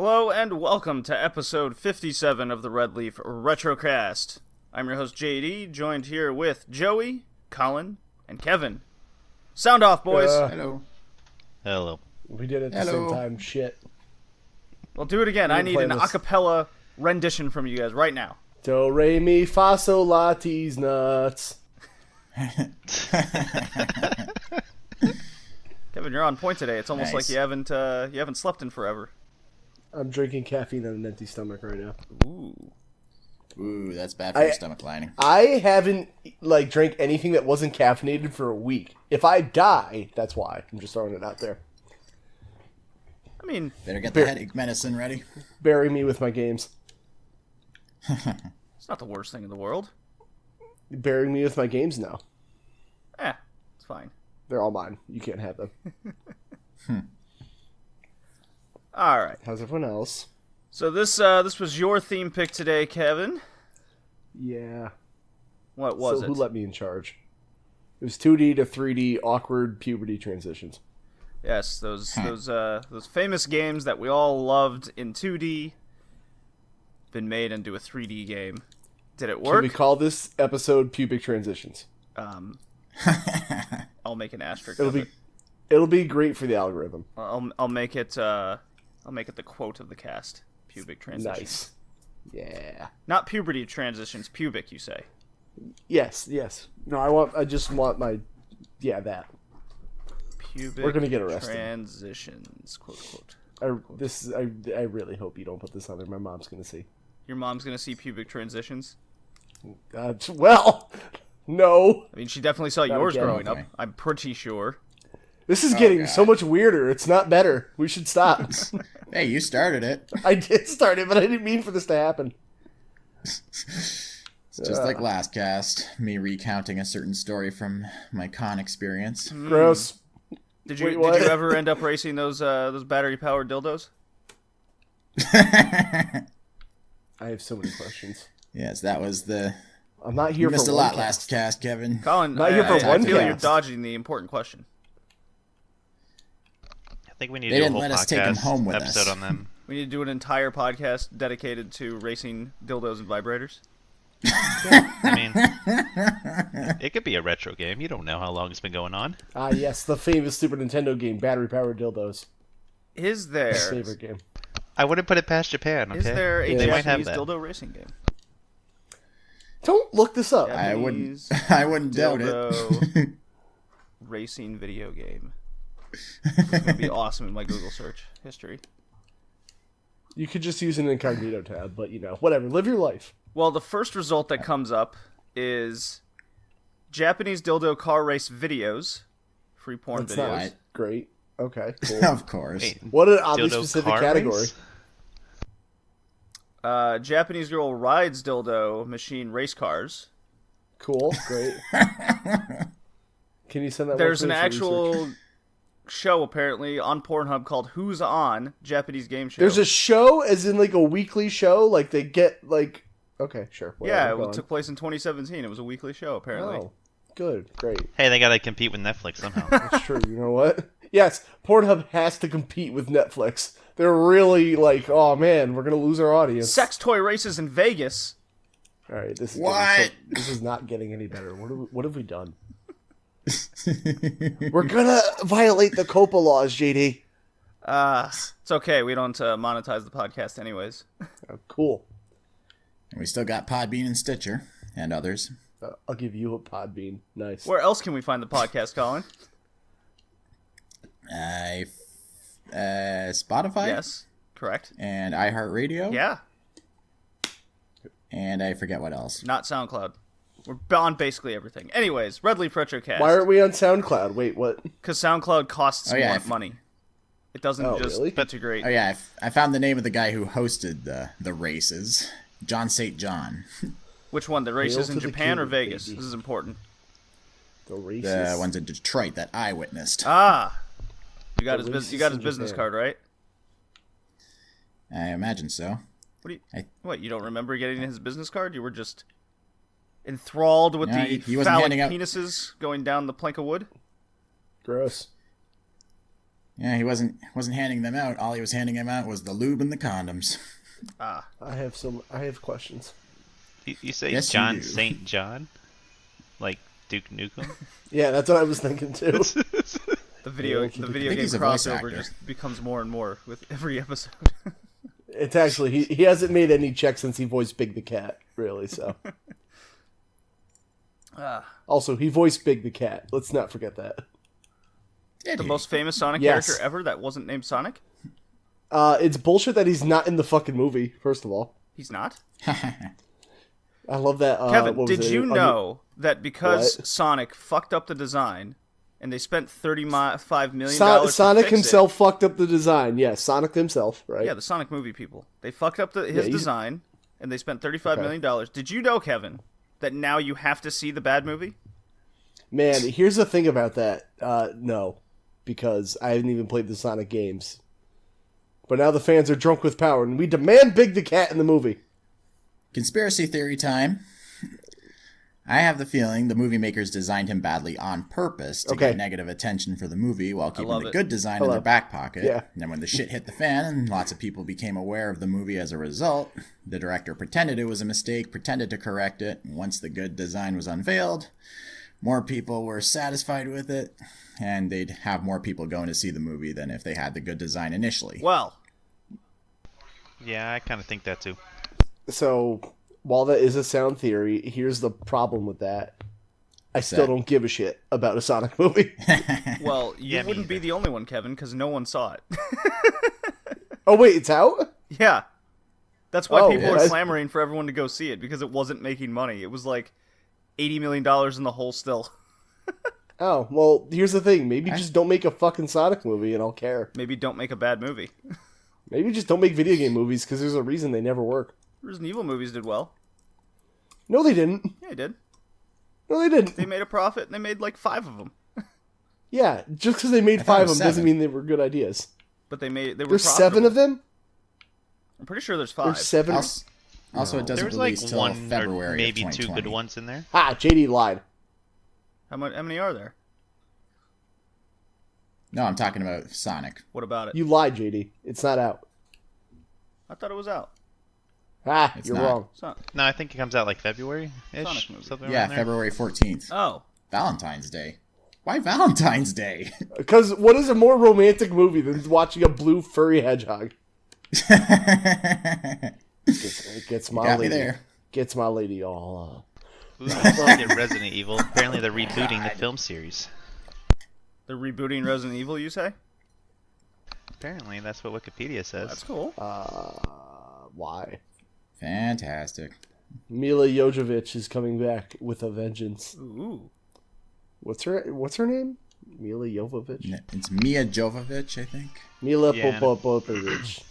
Hello and welcome to episode 57 of the Red Leaf Retrocast. I'm your host JD, joined here with Joey, Colin, and Kevin. Sound off, boys. Hello. Hello. We did it at the same time. Shit. Well, do it again. I need an acapella rendition from you guys right now. Do, re, mi, fa, sol, la, tease, nuts. Kevin, you're on point today. It's almost Nice. like you haven't slept in forever. I'm drinking caffeine on an empty stomach right now. Ooh, that's bad for your stomach lining. I haven't, drank anything that wasn't caffeinated for a week. If I die, that's why. I'm just throwing it out there. I mean, Better get the headache medicine ready. Bury me with my games. it's not the worst thing in the world. Burying me with my games now. It's fine. They're all mine. You can't have them. All right. How's everyone else? So this was your theme pick today, Kevin. Yeah. What was so it? who let me in charge? It was 2D to 3D awkward puberty transitions. Yes, those famous games that we all loved in 2D been made into a 3D game. Did it work? Can we call this episode Pubic Transitions? I'll make an asterisk. It'll be great for the algorithm. I'll make it the quote of the cast. Pubic transitions. Nice. Yeah. Not puberty transitions. Pubic, you say? Yes. No, I just want that. Pubic. We're gonna get arrested. Transitions. Quote. I really hope you don't put this on there. My mom's gonna see. Your mom's gonna see pubic transitions. Well, no. I mean, she definitely saw yours again. growing Okay. up. I'm pretty sure. This is getting God. so much weirder. It's not better. We should stop. Hey, you started it. I did start it, but I didn't mean for this to happen. It's just like last cast, me recounting a certain story from my con experience. Gross. Did you Wait, what? Did you ever end up racing those battery powered dildos? I have so many questions. Yes, that was the... I'm not here You for missed a one lot cast. last cast, Kevin. Colin, Not here for I one feel you're cast. dodging the important question. I think we need They to do a didn't whole let us take 'em podcast home with episode us. on them. We need to do an entire podcast dedicated to racing dildos and vibrators. I mean, it could be a retro game. You don't know how long it's been going on. Ah, yes, the famous Super Nintendo game, Battery Powered Dildos. Is there Favorite game. I wouldn't put it past Japan. Okay? is there a Yeah. They might have Japanese that. dildo racing game? Don't look this up. Yeah. I wouldn't Japanese doubt it. dildo racing video game. It would be awesome in my Google search history. You could just use an incognito tab, but whatever. Live your life. Well, the first result that comes up is Japanese dildo car race videos, free porn That's videos. not Right. great. Okay, cool. Of course. Wait, What an oddly dildo specific car category. race? Japanese girl rides dildo machine race cars. Cool, great. Can you send that? There's one an to me for actual research? show apparently on Pornhub called Who's On? Japanese game show. There's a show, as in a weekly show. Like they get Okay, sure. yeah, Whatever, it took place in 2017. It was a weekly show apparently. Oh, good, great. Hey, they gotta compete with Netflix somehow. That's true. You know what? Yes, Pornhub has to compete with Netflix. They're really oh man, we're gonna lose our audience. Sex toy races in Vegas. All right, this is What? this is not getting any better. What have we done? We're gonna violate the COPA laws, JD. It's okay. We don't monetize the podcast anyways. Oh, cool. And we still got Podbean and Stitcher and others. I'll give you a Podbean. Nice. Where else can we find the podcast, Colin? Spotify? Yes, correct. And iHeartRadio? Yeah, And I forget what else. not SoundCloud. We're on basically everything. Anyways, Red Leaf Retrocast. Why aren't we on SoundCloud? Wait, what? Because SoundCloud costs Oh, yeah, more money. It doesn't just really? integrate. Oh yeah, I found the name of the guy who hosted the races. John St. John. Which one? The races Hail in to the Japan or king, Vegas? baby. This is important. The racist. The ones in Detroit that I witnessed. Ah, you got The his races in business Japan. card, right? I imagine so. What? You don't remember getting his business card? You were just enthralled with No, the he wasn't phallic handing out- penises going down the plank of wood? Gross. Yeah, he wasn't handing them out. All he was handing them out was the lube and the condoms. Ah, I have questions. You say Yes, you John do. St. John? Like Duke Nukem? Yeah, that's what I was thinking too. the video I think game he's a voice crossover actor. just becomes more and more with every episode. It's actually he hasn't made any checks since he voiced Big the Cat, really. So also he voiced Big the Cat. Let's not forget that. The most famous Sonic Yes. character ever that wasn't named Sonic? It's bullshit that he's not in the fucking movie. First of all, He's not? I love that. Kevin, what was did it? you know that because What? Sonic fucked up the design and they spent $35 million to Sonic fix himself fucked up the design. Yes, Sonic himself, right? Yeah, the Sonic movie people. They fucked up his he's- design and they spent $35 million. Did you know, Kevin, that now you have to see the bad movie? Man, here's the thing about that. No, because I haven't even played the Sonic games. But now the fans are drunk with power, and we demand Big the Cat in the movie. Conspiracy theory time. I have the feeling the movie makers designed him badly on purpose to Okay. get negative attention for the movie while keeping love the it. good design in Hello. their back pocket. Yeah. And then when the shit hit the fan and lots of people became aware of the movie as a result, the director pretended it was a mistake, pretended to correct it, and once the good design was unveiled, more people were satisfied with it, and they'd have more people going to see the movie than if they had the good design initially. Well, Yeah, I kind of think that too. So, while that is a sound theory, here's the problem with that. I still don't give a shit about a Sonic movie. you Yeah, me wouldn't be either. the only one, Kevin, because no one saw it. Oh, wait, it's out? Yeah. That's why Oh, people yeah. are clamoring for everyone to go see it, because it wasn't making money. It was like $80 million in the hole still. Oh, well, here's the thing. Maybe just don't make a fucking Sonic movie and I'll care. Maybe don't make a bad movie. Maybe just don't make video game movies because there's a reason they never work. Resident Evil movies did well. No, they didn't. Yeah, they did. No, they didn't. They made a profit, and they made like 5 of them. Yeah, just because they made I thought it 5 of was them doesn't 7. mean they were good ideas. But they were There's profitable. 7 of them? I'm pretty sure there's 5. There's 7? Also, it There doesn't was like release till one February or maybe of 2 2020. good ones in there. Ah, JD lied. How many are there? No, I'm talking about Sonic. What about it? You lied, JD. It's not out. I thought it was out. Ah, It's you're not. wrong. It's not. No, I think it comes out like February-ish. Sonic movie. Something Yeah, around there. February 14th. Oh. Valentine's Day. Why Valentine's Day? Because what is a more romantic movie than watching a blue furry hedgehog? It gets my Got me lady. there. Gets my lady all. Ooh, speaking of Resident Evil, apparently they're rebooting the film series. They're rebooting Resident Evil, you say? Apparently, that's what Wikipedia says. That's cool. Why? Fantastic. Mila Jovovich is coming back with a vengeance. Ooh. What's her name? Mila Jovovich. It's Mia Jovovich, I think. Mila Yeah. Popovich.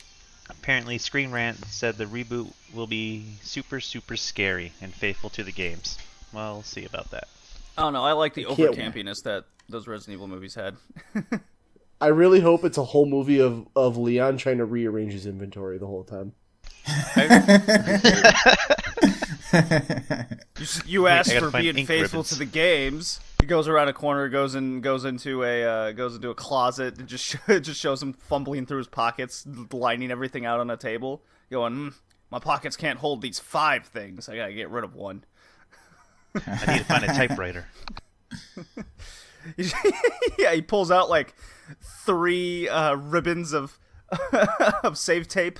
Apparently, Screen Rant said the reboot will be super, super scary and faithful to the games. Well, we'll see about that. I don't know. I like the can't- over campiness that those Resident Evil movies had. I really hope it's a whole movie of Leon trying to rearrange his inventory the whole time. You asked I gotta for find being ink faithful ribbons. to the games. He goes around a corner, goes into a closet, and just shows him fumbling through his pockets, lining everything out on a table, going, "My pockets can't hold these 5 things. I gotta get rid of one." I need to find a typewriter. Yeah, he pulls out like 3 ribbons of of save tape.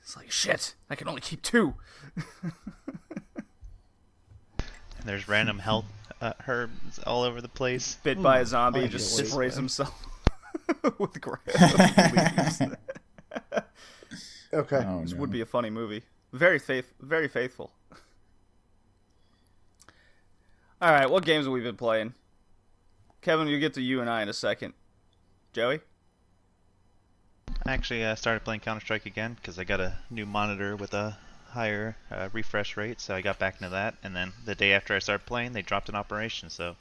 It's like, shit, I can only keep 2. And there's random health herbs all over the place. Bit by a zombie, I just can't wait, sprays man. himself with grass. Okay. Oh, This no. would be a funny movie. Very faithful. All right, what games have we been playing? Kevin, we'll get to you and I in a second. Joey? I actually started playing Counter-Strike again because I got a new monitor with a higher refresh rate, so I got back into that. And then the day after I started playing, they dropped an operation, so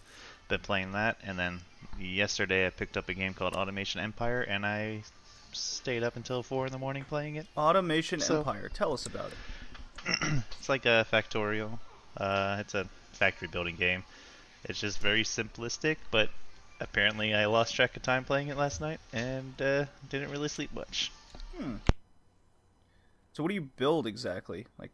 been playing that. And then yesterday I picked up a game called Automation Empire, and I stayed up until 4 in the morning playing it. Automation So- Empire. Tell us about it. It's like a Factorial. It's a factory building game. It's just very simplistic, but apparently I lost track of time playing it last night and didn't really sleep much. So what do you build exactly? Like,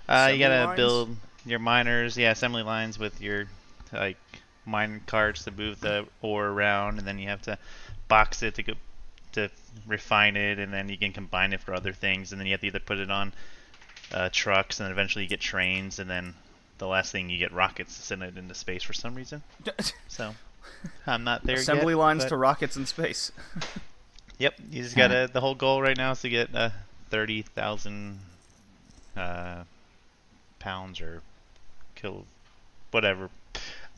You gotta lines? build your miners, assembly lines with your like mine carts to move the ore around, and then you have to box it to refine it, and then you can combine it for other things, and then you have to either put it on trucks, and then eventually you get trains, and then the last thing you get rockets to send it into space for some reason. So I'm not there assembly yet. lines but... to rockets in space. Yep, you just gotta. The whole goal right now is to get 30,000 pounds or whatever.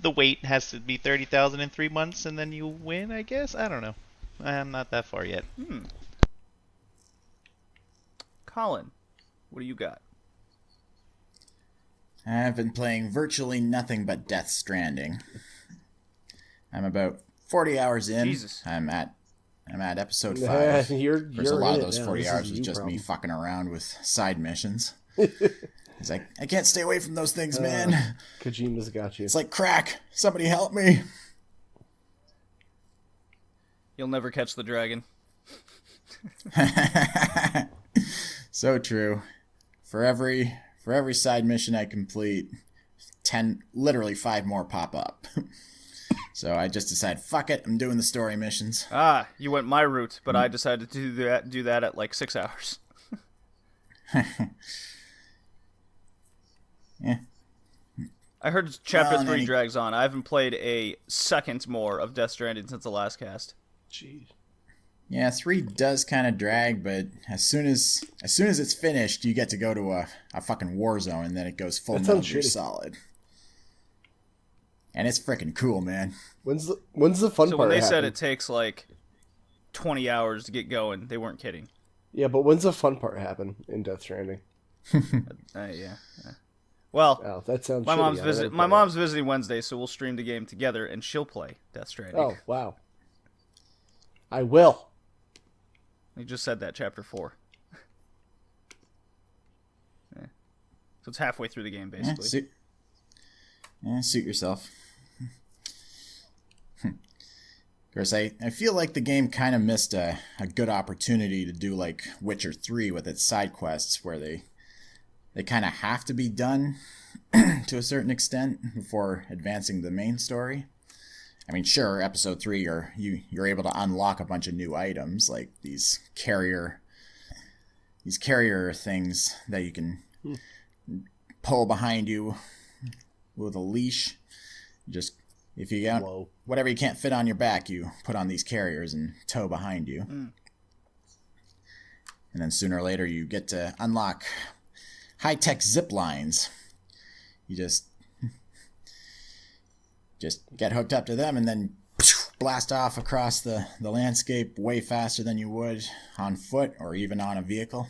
The weight has to be 30,000 in 3 months, and then you win. I guess I don't know. I'm not that far yet. Colin, what do you got? I've been playing virtually nothing but Death Stranding. I'm about 40 hours in. Jesus. I'm at episode 5. Yeah, you're There's a lot in of those it now. 40 This hours is was you just me problem. fucking around with side missions. He's like, I can't stay away from those things, man. Kojima's got you. It's like crack. Somebody help me. You'll never catch the dragon. So true. For every side mission I complete, literally 5 more pop up. So I just decided, fuck it, I'm doing the story missions. Ah, you went my route, but I decided to do that at like 6 hours. Yeah. I heard Chapter Well, 3 drags on. I haven't played a second more of Death Stranding since the last cast. Jeez. Yeah, 3 does kind of drag, but as soon as it's finished, you get to go to a fucking war zone, and then it goes full That Metal sounds Gear shitty. Solid. And it's freaking cool, man. When's the fun So part when they happen? said it takes like 20 hours to get going, they weren't kidding. Yeah, but when's the fun part happen in Death Stranding? Yeah. Well, Oh, that sounds my shitty. mom's I gotta visit. play My it. mom's visiting Wednesday, so we'll stream the game together, and she'll play Death Stranding. Oh, wow. I will. You just said that, Chapter 4. Yeah. So it's halfway through the game, Yeah, basically. suit yourself. Of course, I feel like the game kind of missed a good opportunity to do like Witcher 3 with its side quests, where they kind of have to be done to a certain extent before advancing the main story. I mean, sure, episode 3, you're able to unlock a bunch of new items, like these carrier things that you can pull behind you with a leash. Just if you got Whoa. whatever you can't fit on your back, you put on these carriers and tow behind you. And then sooner or later, you get to unlock high-tech zip lines. You just get hooked up to them and then blast off across the landscape way faster than you would on foot or even on a vehicle.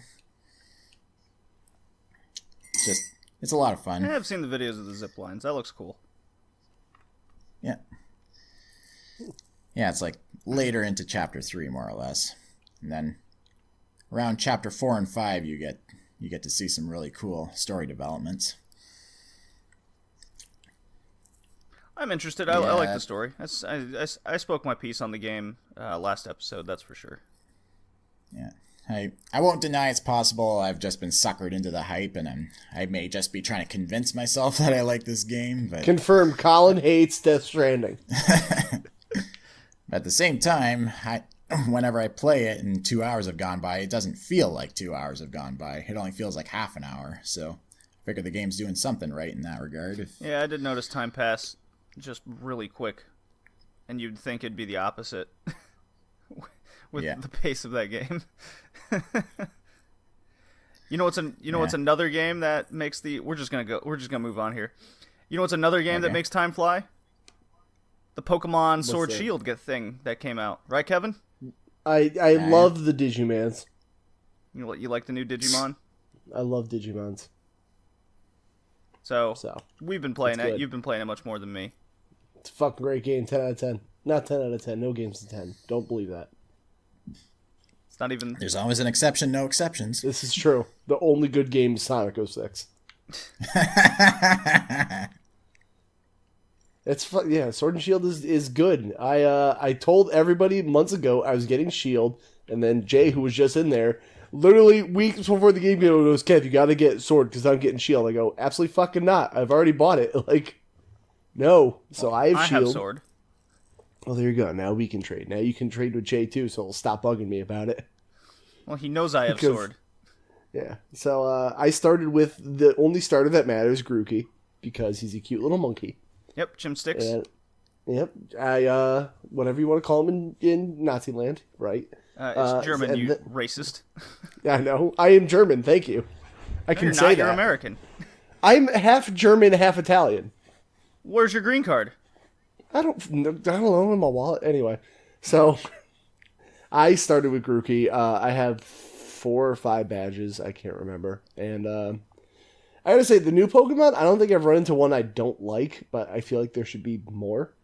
It's a lot of I fun. have seen the videos of the zip lines. That looks cool. Yeah. Yeah, it's like later into chapter 3, more or less. And then around chapter 4 and 5, you get to see some really cool story developments. I'm interested. I like Yeah. the story. I spoke my piece on the game last episode, that's for sure. Yeah. I won't deny it's possible I've just been suckered into the hype, and I may just be trying to convince myself that I like this game, but Confirmed. Colin hates Death Stranding. at the same time, whenever I play it and 2 hours have gone by, it doesn't feel like 2 hours have gone by. It only feels like half an hour, so I figure the game's doing something right in that regard. Yeah, I did notice time pass just really quick, and you'd think it'd be the opposite with Yeah. the pace of that game. What's another game that makes the we're just gonna move on here. You know what's another game that Okay. makes time fly? The Pokemon Sword that? Shield thing that came out, right, Kevin? I love the Digimons. You like the new Digimon? I love Digimons. So So we've been playing it's it. good. You've been playing it much more than me. it's a fucking great game. 10 out of 10. Not 10 out of 10. No game's a 10. Don't believe that. It's not even. There's always an exception, no exceptions. This is true. The only good game is Sonic 06. Yeah, Sword and Shield is good. I told everybody months ago I was getting Shield, and then Jay, who was just in there, literally weeks before the game goes, Kev, you got to get Sword because I'm getting Shield. I go, absolutely fucking not. I've already bought it. Like, no. So I have Shield. I have Sword. Well, there you go. Now we can trade. Now you can trade with Jay too, so he'll stop bugging me about it. Well, he knows I have Sword. Yeah. So I started with the only starter that matters, Grookey, because he's a cute little monkey. Yep, chimsticks. And, yep. I whatever you want to call him in Nazi land, right? It's German, you racist. I know. I am German. Thank you. I can say that. You're American. I'm half German, half Italian. Where's your green card? I don't know, in my wallet. Anyway, so I started with Grookey. I have 4 or 5 badges. I can't remember. And I gotta say, the new Pokemon, I don't think I've run into one I don't like, but I feel like there should be more.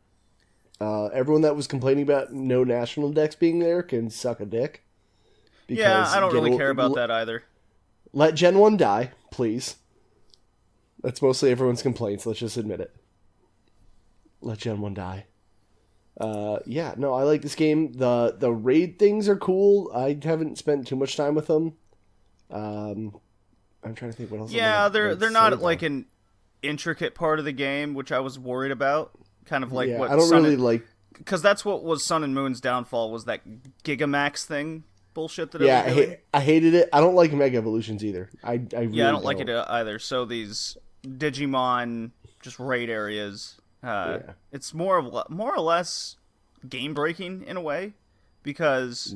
Everyone that was complaining about no national decks being there can suck a dick. Yeah, I don't really care about that either. Let Gen 1 die, please. That's mostly everyone's complaints. Let's just admit it. Let Gen 1 die. Yeah, no, I like this game. The raid things are cool. I haven't spent too much time with them. I'm trying to think what else. Yeah, they're not like an intricate part of the game, which I was worried about. Kind of like what I don't really like, because that's what was Sun and Moon's downfall, was that Gigamax thing bullshit that it was doing. I hated it. I don't like Mega Evolutions either. I really don't like it either. So these Digimon just raid areas. It's more or less game breaking in a way, because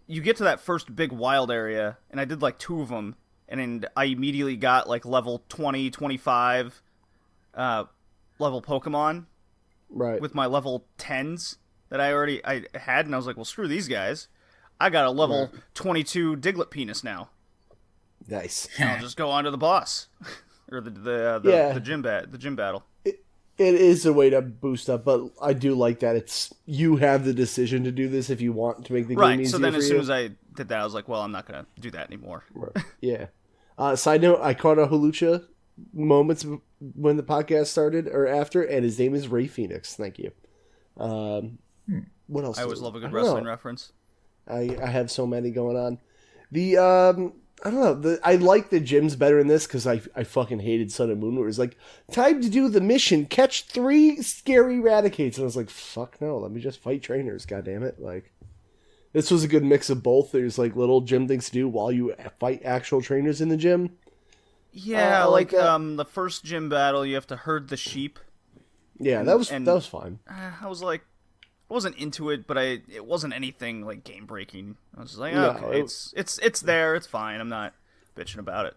you get to that first big wild area, and I did like 2 of them, and I immediately got like level 20, 25 level Pokemon, right, with my level 10s that I had, and I was like, well, screw these guys. I got a level 22 Diglett penis now. Nice. And I'll just go on to the boss or the gym battle. It is a way to boost up, but I do like that it's you have the decision to do this if you want to make the game easier. Right, so then as soon as I did that, I was like, well, I'm not going to do that anymore. Right. Yeah. Side note, I caught a Hulucha moments when the podcast started or after, and his name is Ray Phoenix. Thank you. What else? I always love a good wrestling reference. I have so many going on. I don't know. I like the gyms better in this because I fucking hated Sun and Moon, where it was like, time to do the mission, catch 3 scary Raticates. And I was like, fuck no, let me just fight trainers, goddammit. Like, this was a good mix of both. There's like little gym things to do while you fight actual trainers in the gym. Yeah, like the first gym battle, you have to herd the sheep. Yeah, that was fine. I was like, I wasn't into it, but it wasn't anything like game breaking. I was just like, okay, it's there, it's fine. I'm not bitching about it.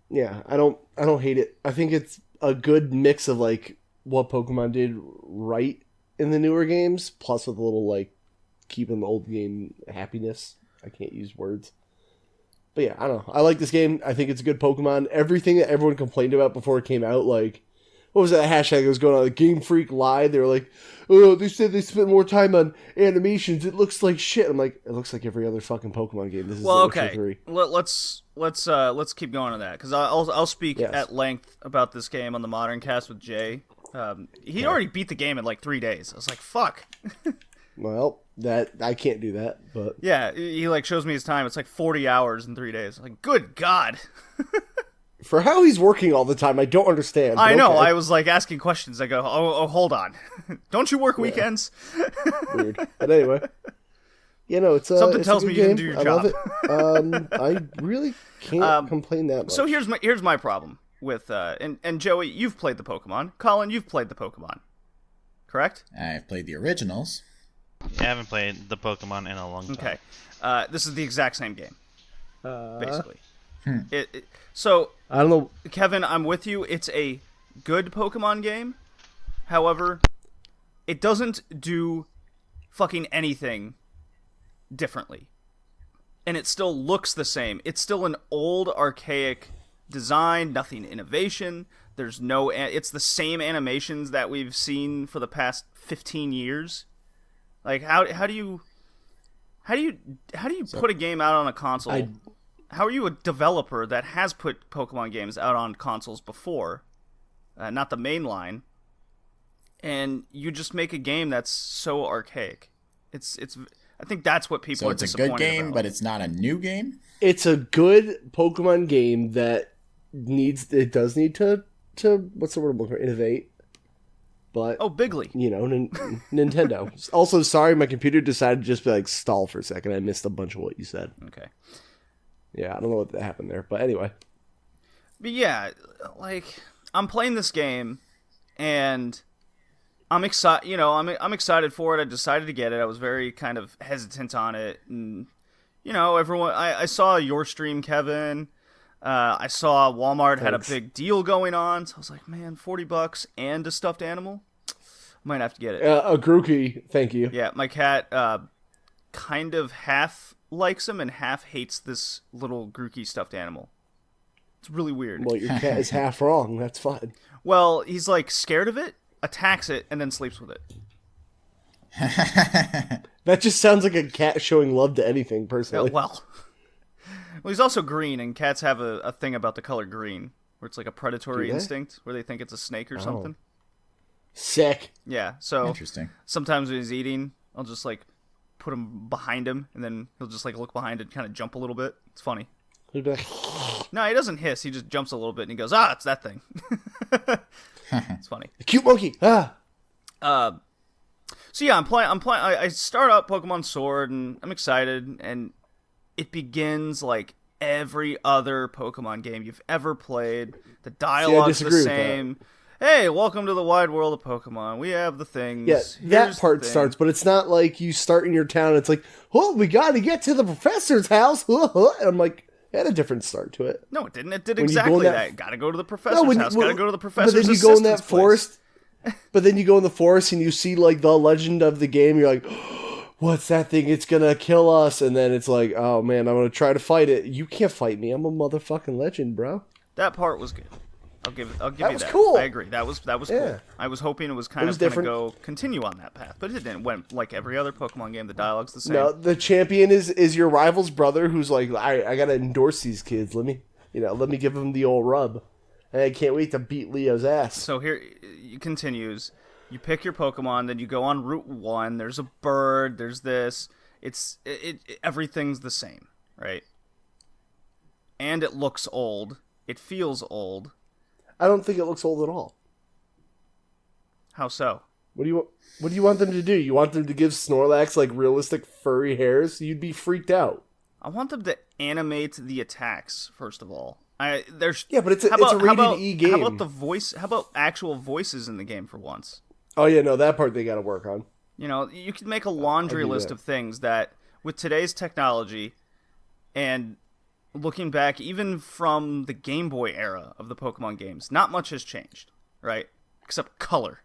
Yeah, I don't hate it. I think it's a good mix of like what Pokemon did right in the newer games, plus with a little like keeping the old game happiness. I can't use words. But yeah, I don't know. I like this game. I think it's a good Pokemon. Everything that everyone complained about before it came out, like, what was that hashtag that was going on? Like, Game Freak lied. They were like, oh, they said they spent more time on animations. It looks like shit. I'm like, it looks like every other fucking Pokemon game. This is okay. 3. Let's keep going on that, because I'll speak at length about this game on the Modern Cast with Jay. He already beat the game in like 3 days. I was like, fuck. Well, that I can't do that, but yeah, he like shows me his time. It's like 40 hours in 3 days. I'm like, good God. For how he's working all the time, I don't understand. I know. Okay. I was like asking questions. I go, oh, hold on. Don't you work weekends? Weird. But anyway, it's something it's tells a good me you game. didn't do your I job. Love it. I really can't complain that much. So here's my problem with and Joey, you've played the Pokemon. Colin, you've played the Pokemon, correct? I've played the originals. I haven't played the Pokemon in a long time. Okay. This is the exact same game, basically. So, I don't know. Kevin, I'm with you. It's a good Pokemon game. However, it doesn't do fucking anything differently. And it still looks the same. It's still an old, archaic design, nothing innovation. There's no... It's the same animations that we've seen for the past 15 years. Like, how do you put a game out on a console? How are you a developer that has put Pokemon games out on consoles before, not the main line, and you just make a game that's so archaic. It's. I think that's what people So are it's a disappointed good game, about. but it's not a new game? It's a good Pokemon game that does need to what's the word I'm looking for? Innovate. But bigly. Nintendo. Also, sorry, my computer decided to just be like stall for a second. I missed a bunch of what you said. Okay. Yeah, I don't know what happened there, but anyway. But yeah, like I'm playing this game, and I'm excited. I'm excited for it. I decided to get it. I was very kind of hesitant on it, and everyone. I saw your stream, Kevin. I saw Walmart had a big deal going on, so I was like, man, $40 and a stuffed animal. Might have to get it. A Grookey, thank you. Yeah, my cat kind of half likes him and half hates this little Grookey stuffed animal. It's really weird. Well, your cat is half wrong. That's fine. Well, he's like scared of it, attacks it, and then sleeps with it. That just sounds like a cat showing love to anything, personally. Well, he's also green, and cats have a thing about the color green, where it's like a predatory instinct, where they think it's a snake or something. Sick. Yeah, so Interesting. sometimes when he's eating, I'll just like put him behind him, and then he'll just like look behind and kind of jump a little bit. It's funny. He'd be like, No, he doesn't hiss. He just jumps a little bit, and he goes, "Ah, it's that thing." It's funny. cute monkey. Ah. So yeah, I'm playing. I start up Pokemon Sword, and I'm excited, and it begins like every other Pokemon game you've ever played. The dialogue's the same. Hey, welcome to the wide world of Pokemon. We have the things. Yeah, that Here's part the thing. starts, but it's not like you start in your town. It's like, oh, we got to get to the professor's house. And I'm like, it had a different start to it. No, it didn't. It did When you go in exactly that- that. Gotta go to the professor's house. Gotta go to the professor's But then you go in that assistant's place. forest. But then you go in the forest and you see like the legend of the game. You're like, what's that thing? It's gonna kill us. And then it's like, oh man, I'm gonna try to fight it. You can't fight me. I'm a motherfucking legend, bro. That part was good. I'll give you that. That was cool. I agree. That was Yeah. cool. I was hoping it was kind It was of going different. to continue on that path, but it didn't. It went like every other Pokemon game. The dialogue's the same. No, the champion is your rival's brother, who's like, I gotta endorse these kids. Let me give them the old rub. And I can't wait to beat Leo's ass. So here it continues. You pick your Pokemon, then you go on Route 1. There's a bird. There's this. Everything's the same, right? And it looks old. It feels old. I don't think it looks old at all. How so? What do you want them to do? You want them to give Snorlax like realistic furry hairs? You'd be freaked out. I want them to animate the attacks first of all. Yeah, but it's a rated E game. How about the voice? How about actual voices in the game for once? Oh yeah, no, that part they got to work on. You could make a laundry list of things that, with today's technology, and looking back, even from the Game Boy era of the Pokemon games, not much has changed, right? Except color.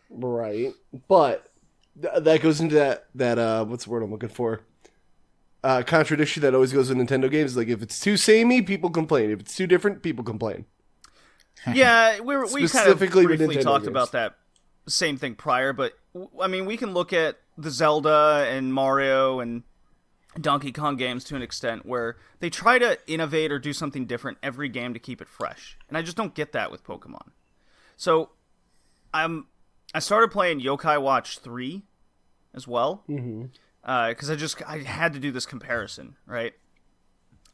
Right, but that goes into that what's the word I'm looking for? Contradiction that always goes with Nintendo games. Like if it's too samey, people complain. If it's too different, people complain. Yeah, we kind of Specifically with briefly Nintendo talked games. about that same thing prior, but I mean, we can look at the Zelda and Mario and Donkey Kong games to an extent where they try to innovate or do something different every game to keep it fresh, and I just don't get that with Pokemon. So I started playing Yokai Watch 3 as well, because I had to do this comparison, right?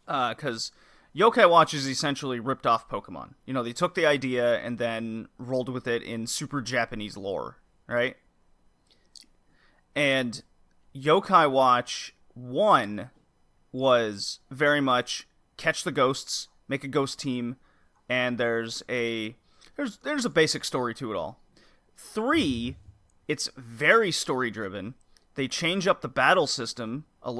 Because Yokai Watch is essentially ripped off Pokemon. They took the idea and then rolled with it in super Japanese lore, right? And Yokai Watch 1 was very much catch the ghosts, make a ghost team, and there's a basic story to it all. 3, it's very story driven. They change up the battle system. The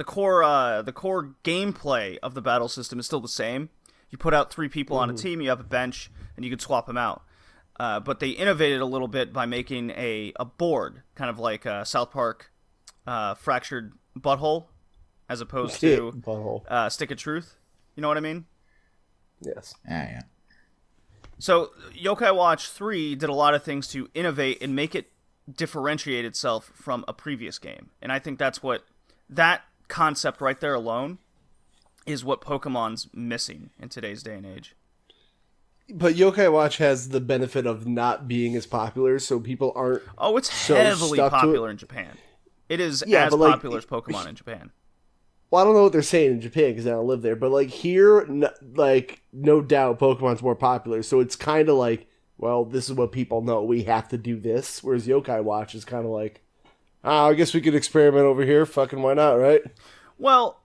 core gameplay of the battle system is still the same. You put out 3 people on a team, you have a bench, and you can swap them out. But they innovated a little bit by making a board, kind of like South Park Fractured Butthole, as opposed to Stick of Truth. You know what I mean? Yes. Yeah. So Yokai Watch 3 did a lot of things to innovate and make it differentiate itself from a previous game. And I think that's what that concept right there alone is what Pokemon's missing in today's day and age. But Yokai Watch has the benefit of not being as popular, so people aren't. Oh, it's so heavily stuck to popular it. in Japan. It is Yeah, as but, like, popular as Pokemon in Japan. Well, I don't know what they're saying in Japan because I don't live there, but like here, no doubt Pokemon's more popular. So it's kind of like, well, this is what people know. We have to do this. Whereas Yokai Watch is kind of like, I guess we could experiment over here. Fucking why not, right? Well,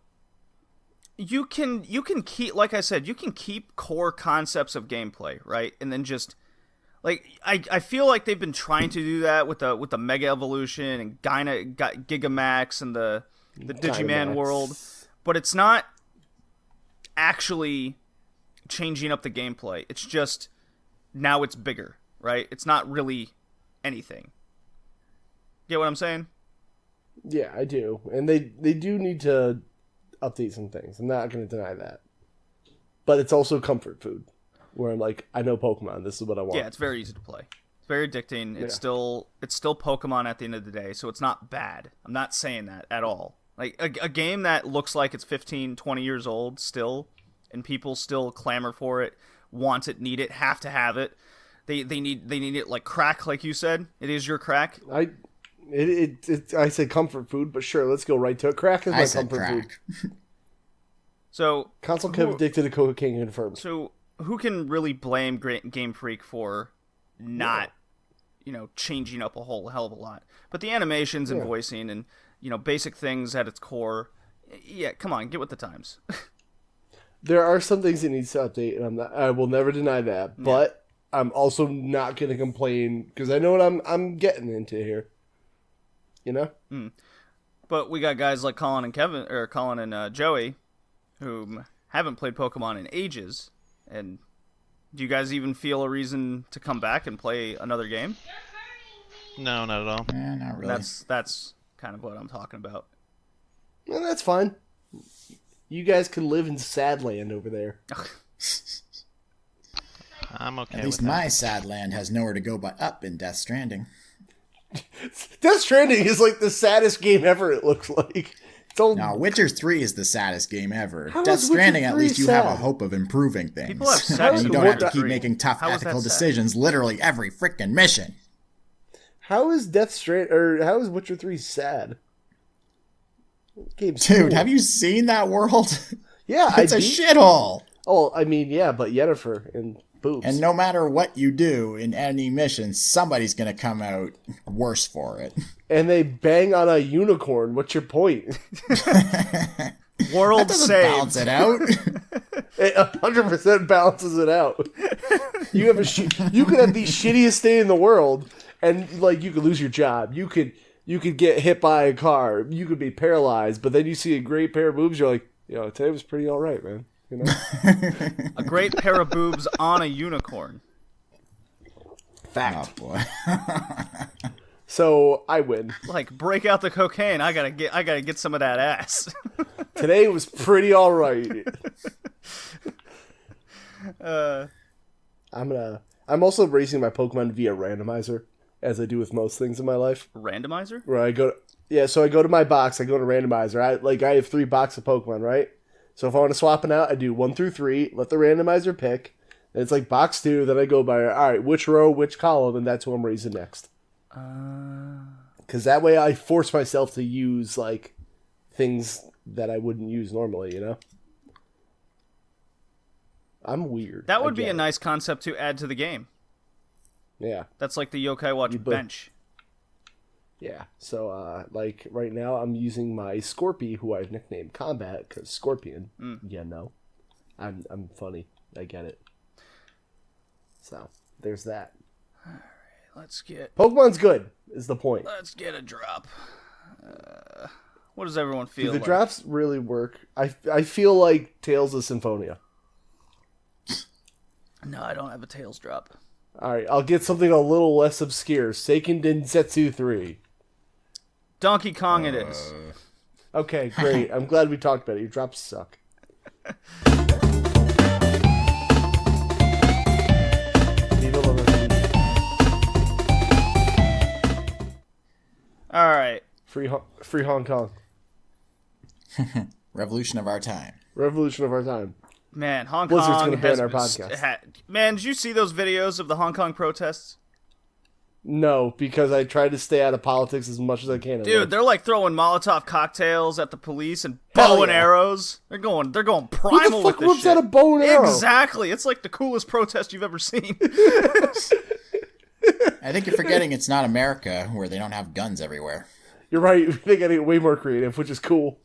you can keep, like I said, you can keep core concepts of gameplay, right? And then just like I feel like they've been trying to do that with the Mega Evolution and Gigamax and the Digiman Dynamax. world, but it's not actually changing up the gameplay. It's just now it's bigger, right? It's not really anything. Get what I'm saying? Yeah, I do, and they do need to update some things. I'm not going to deny that, but it's also comfort food, where I'm like, I know Pokemon. This is what I want. Yeah, it's very easy to play. It's very addicting. It's Yeah. still Pokemon at the end of the day, so it's not bad. I'm not saying that at all. Like a game that looks like it's 15, 20 years old still, and people still clamor for it, want it, need it, have to have it. They need it like crack, like you said. It is your crack. I said comfort food, but sure, let's go right to it. Crack is my I said comfort food. crack. So Console Kev addicted to cocaine confirmed. So who can really blame Game Freak for not, changing up a whole hell of a lot? But the animations and voicing and, basic things at its core, yeah, come on, get with the times. There are some things it needs to update, and I will never deny that. But I'm also not going to complain because I know what I'm getting into here. You know? But we got guys like Colin and Joey, who haven't played Pokemon in ages. And do you guys even feel a reason to come back and play another game? No, not at all. Not really. That's kind of what I'm talking about. And that's fine. You guys can live in Sadland over there. I'm okay At least with that. my sad land has nowhere to go but up in Death Stranding. Death Stranding is like the saddest game ever, it looks like. It's all... Now, Witcher 3 is the saddest game ever. How Death is Witcher Stranding, at 3 least you have a sad? hope of improving things. People have sex And in you don't have to Witcher keep 3. making tough How is that ethical sad? decisions literally every freaking mission. How is how is Witcher 3 sad? Game's Dude, cool. have you seen that world? Yeah, It's a shithole. Oh, I mean, yeah, but Yennefer and boobs. And no matter what you do in any mission, somebody's going to come out worse for it. And they bang on a unicorn. What's your point? World That doesn't saved. balance it out. It 100% balances it out. You have you could have the shittiest day in the world, and like you could lose your job. You could get hit by a car. You could be paralyzed. But then you see a great pair of boobs. You're like, today was pretty all right, man. You know, A great pair of boobs on a unicorn. fact. Oh, boy. So I win. Like, break out the cocaine. I gotta get some of that ass. Today was pretty all right. I'm also racing my Pokemon via randomizer, as I do with most things in my life. Randomizer? Where I go, so I go to my box, I go to randomizer. I have 3 boxes of Pokemon, right? So if I want to swap it out, I do 1 through 3, let the randomizer pick. And it's like box 2, then I go by, all right, which row, which column, and that's who I'm raising next. Because that way I force myself to use, like, things that I wouldn't use normally, you know? I'm weird. That would I be get a it. nice concept to add to the game. Yeah. That's like the Yokai Watch both- bench. Yeah, so, like, right now I'm using my Scorpy, who I've nicknamed Combat, because Scorpion, I'm funny, I get it. So, there's that. Let's get Pokemon's good, is the point. a drop. What does everyone Do feel the like? drops really work? I feel like Tales of Symphonia. No, I don't have a Tails drop. Alright, I'll get something a little less obscure. Seiken Densetsu 3. Donkey Kong it is. Okay, great. I'm glad we talked about it. Your drops suck. Viva la Revolution. All right. Free Hong Kong. Revolution of our time. Revolution of our time. Man, Hong Blizzard's Kong gonna ban has our been podcast. Man, did you see those videos of the Hong Kong protests? No, because I try to stay out of politics as much as I can. Dude, they're like throwing Molotov cocktails at the police and Hell bow and yeah. arrows. They're going Who primal the fuck with this whips shit. out a bow and arrow? Exactly. It's like the coolest protest you've ever seen. I think you're forgetting it's not America where they don't have guns everywhere. You're right. They gotta get way more creative, which is cool.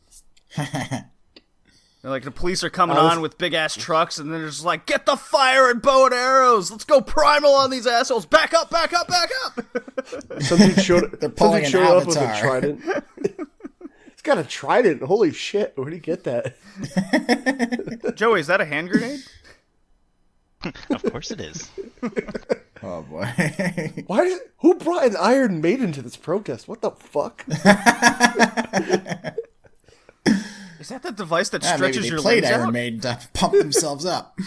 They're like, the police are coming on with big ass trucks, and then they're just like, get the fire and bow and arrows. Let's go primal on these assholes. Back up, back up, back up. Some dude showed, They're pulling some dude an showed up with a avatar. trident. He's got a trident. Holy shit. Where'd he get that? Joey, is that a hand grenade? Of course it is. Oh boy. Who brought an Iron Maiden to this protest? What the fuck? Is that the device that Maybe stretches they your played legs Iron out? Maiden to pump themselves up.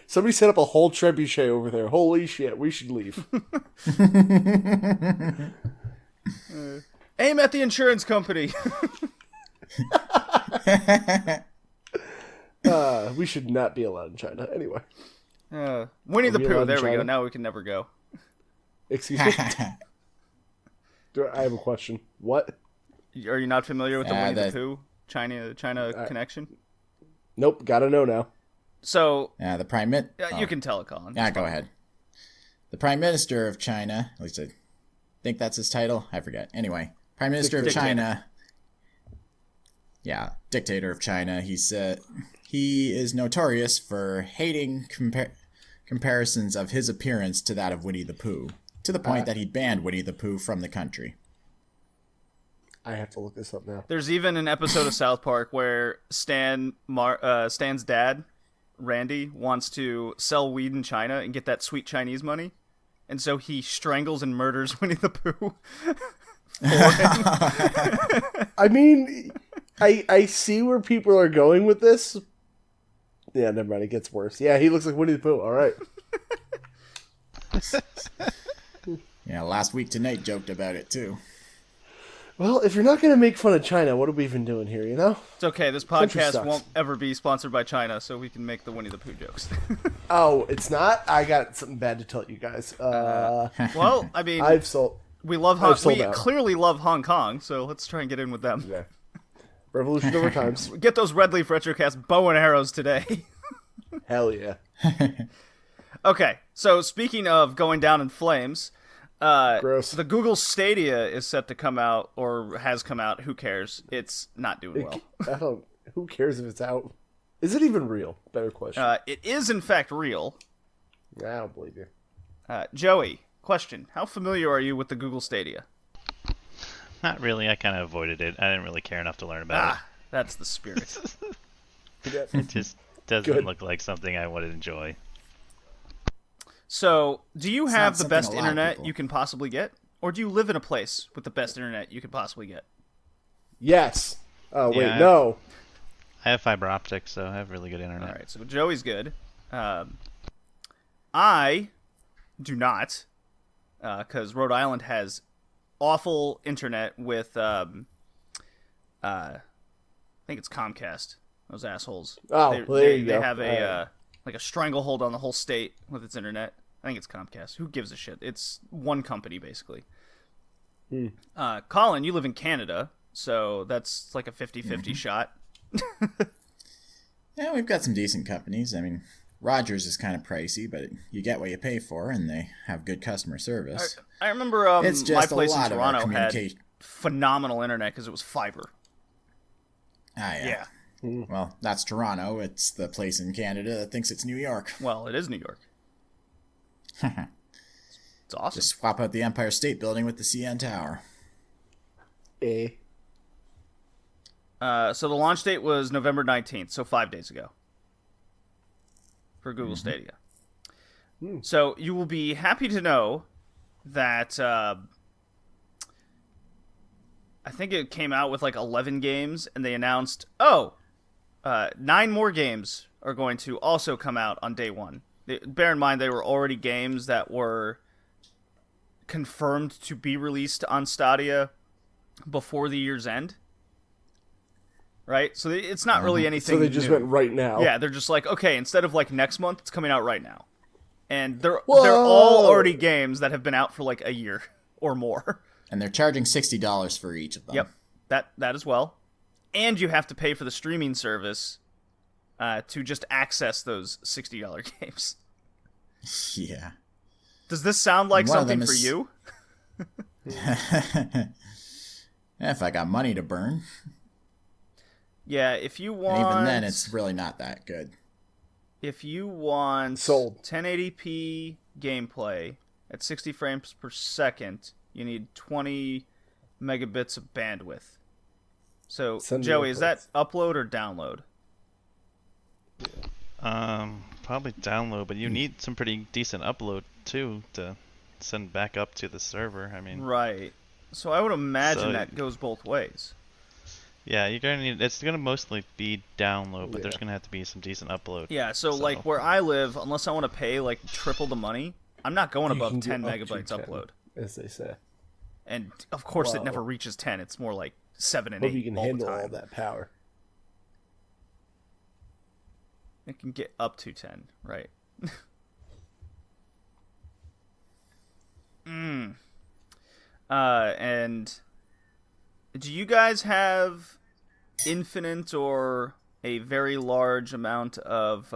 Somebody set up a whole trebuchet over there. Holy shit, we should leave. Aim at the insurance company. We should not be allowed in China. Anyway. Winnie the we Pooh. allowed There in we go. China? Now we can never go. Excuse me? I have a question. What? Are you not familiar with the Winnie the that- Pooh China connection? Nope, gotta know now. So The Prime Minister. you can tell it, Colin. Yeah, go ahead. The Prime Minister of China, at least I think that's his title. I forget. Anyway, Prime Minister of Dictator. China. Yeah, dictator of China. He is notorious for hating comparisons of his appearance to that of Winnie the Pooh, to the point that he banned Winnie the Pooh from the country. I have to look this up now. There's even an episode of South Park where Stan's dad, Randy, wants to sell weed in China and get that sweet Chinese money, and so he strangles and murders Winnie the Pooh. I mean, I see where people are going with this. Yeah, never mind. It gets worse. Yeah, he looks like Winnie the Pooh. All right. Yeah, last week tonight joked about it too. Well, if you're not going to make fun of China, what are we even doing here, you know? It's okay. This Country podcast sucks. won't ever be sponsored by China, so we can make the Winnie the Pooh jokes. Oh, it's not? I got something bad to tell you guys. Well, I mean, I've sold... we love I've sold we out. clearly love Hong Kong, so let's try and get in with them. Yeah. Revolution over times. Get those Red Leaf Retrocast bow and arrows today. Hell yeah. Okay, so speaking of going down in flames, Gross. the Google Stadia is set to come out, or has come out. Who cares? It's not doing well. I don't... Who cares if it's out? Is it even real? Better question. It is in fact real. I don't believe you. Joey, question: how familiar are you with the Google Stadia? Not really. I kind of avoided it. I didn't really care enough to learn about That's the spirit. it. It just doesn't Good. look like something I would enjoy. So, do you have not the something best a lot of internet people- you can possibly get, or do you live in a place with the best internet you could possibly get? Yes. Oh, wait, Yeah. no. I have fiber optics, so I have really good internet. All right, so Joey's good. I do not, because Rhode Island has awful internet with, I think it's Comcast. Those assholes. Oh, they, well, there they, you they go. have a like a stranglehold on the whole state with its internet. I think it's Comcast. Who gives a shit? It's one company basically. Colin, you live in Canada, so that's like a 50-50 shot. Yeah, we've got some decent companies. I mean, Rogers is kind of pricey, but you get what you pay for, and they have good customer service. I remember It's my just a place in lot of our Toronto had communication. phenomenal internet because it was fiber. Yeah. Well, that's Toronto. It's the place in Canada that thinks it's New York. Well, it is New York. It's awesome. Just swap out the Empire State Building with the CN Tower. Eh. So the launch date was November 19th, so 5 days ago, for Google Stadia. So you will be happy to know that I think it came out with like 11 games, and they announced, 9 more games are going to also come out on day one. Bear in mind, they were already games that were confirmed to be released on Stadia before the year's end. right? So it's not really anything. So they just new. went right now. Yeah, they're just like, okay, instead of like next month, it's coming out right now, and they're all already games that have been out for like a year or more. And they're charging $60 for each of them. Yep, that as well, and you have to pay for the streaming service to just access those $60 games. Yeah. Does this sound like One of something them for is- you? Yeah, if I got money to burn. Yeah, if you want. And even then, it's really not that good. If you want Sold. 1080p gameplay at 60 frames per second, you need 20 megabits of bandwidth. So, Send me Joey, the is that upload or download? Probably download, but you need some pretty decent upload too to send back up to the server. I mean, Right. So I would imagine So- that goes both ways. yeah, you're gonna need. It's gonna mostly be download, but there's Yeah. gonna have to be some decent upload. Yeah, so So- like where I live, unless I want to pay like triple the money, I'm not going You above can 10 get up to megabytes 10, upload. as they say. And of course it Wow. never reaches 10. It's more like 7 and Hope 8 you can all handle the all time. that power. It can get up to 10, right? And do you guys have infinite or a very large amount of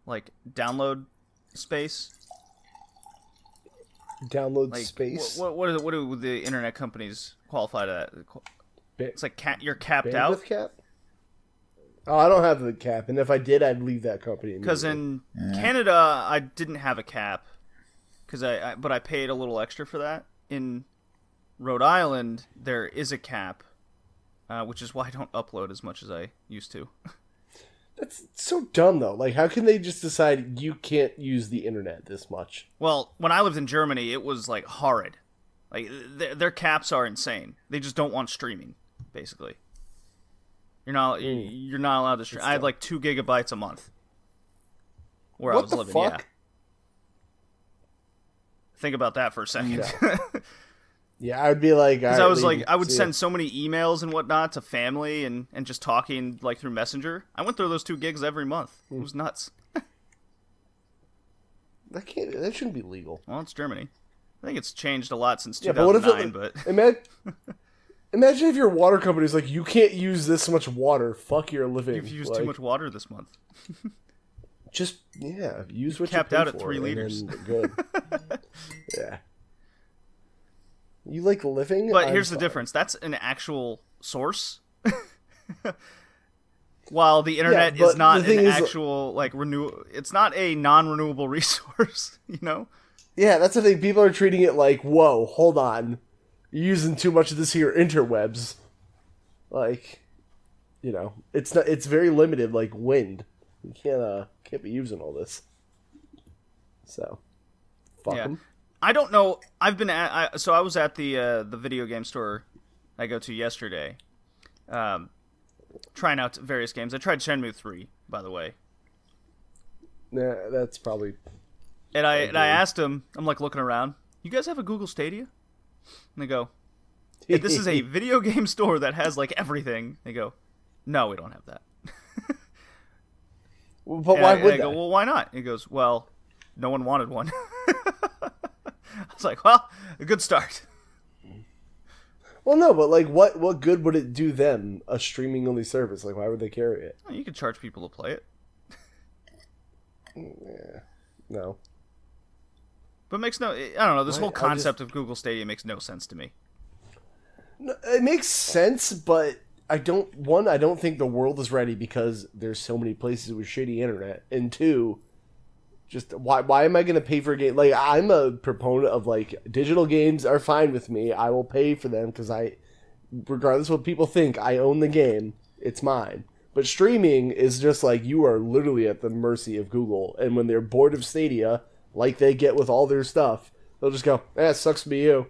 like download space? Download Like space. what do the internet companies qualify to that? It's like you're capped Bandwidth out. cap? Oh, I don't have the cap, and if I did, I'd leave that company. Because immediately. in Canada, I didn't have a cap, but I paid a little extra for that. In Rhode Island, there is a cap, which is why I don't upload as much as I used to. That's so dumb, though. Like, how can they just decide you can't use the internet this much? Well, when I lived in Germany, it was like horrid. Like their caps are insane. They just don't want streaming, basically. You're not allowed to stream. I had like 2 gigabytes a month where I What was the living. fuck? Yeah. Think about that for a second. Yeah, I'd be like, Because "All I right, was like, leave. I would See ya." send so many emails and whatnot to family and just talking like through Messenger. I went through those 2 gigs every month. It was nuts. That shouldn't be legal. Well, it's Germany. I think it's changed a lot since Yeah, but what if 2009, Imagine if your water company's like, you can't use this much water. Fuck your living. you've used Like, too much water this month. Just use what Capped you pay out at for, 3 and liters. then good. Yeah. You like living? But I'm here's the fine. difference. That's an actual source. While the internet but is not the thing an is- actual like it's not a non-renewable resource, you know? Yeah, that's the thing. People are treating it like, whoa, hold on. You're using too much of this here interwebs. Like, it's not. It's very limited, like wind. You can't be using all this. So, fuck Yeah. 'em. I don't know. I've been so I was at the video game store I go to yesterday, trying out various games. I tried Shenmue 3, by the way, Nah, that's probably. and I asked them. I'm like looking around. You guys have a Google Stadia? And they go, "Hey, this is a video game store that has like everything." They go, "No, we don't have that." But And why I would go, they? "Well, why not?" He goes, "Well, no one wanted one." I was like, "Well, a good start." Well, no, but like, what good would it do them? A streaming only service? Like, why would they carry it? You could charge people to play it. Yeah, no. But it makes no, I don't know, this whole I concept of Google Stadia makes no sense to me. No, it makes sense, but I don't think the world is ready because there's so many places with shitty internet, and two, just why am I going to pay for a game? Like, I'm a proponent of like digital games are fine with me. I will pay for them because regardless of what people think, I own the game. It's mine. But streaming is just like you are literally at the mercy of Google, and when they're bored of Stadia, like they get with all their stuff, they'll just go, it sucks to be you.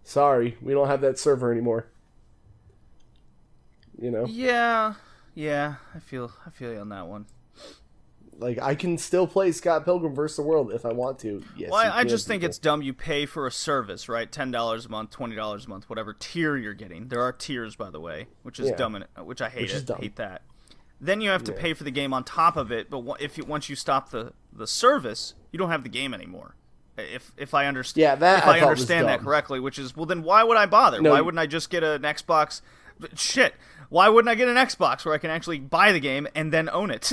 Sorry, we don't have that server anymore. Yeah, I feel you on that one. Like, I can still play Scott Pilgrim vs. the World if I want to. Yes, Well, you I can, just think people. it's dumb. You pay for a service, right? $10 a month, $20 a month, whatever tier you're getting. There are tiers, by the way, which is dumb, which I hate. Which is dumb. Hate that. Then you have to pay for the game on top of it. But once you stop the service, you don't have the game anymore. If I understand, if I understand that correctly, which is, well, then why would I bother? Why wouldn't I just get an Xbox? Shit. Why wouldn't I get an Xbox where I can actually buy the game and then own it?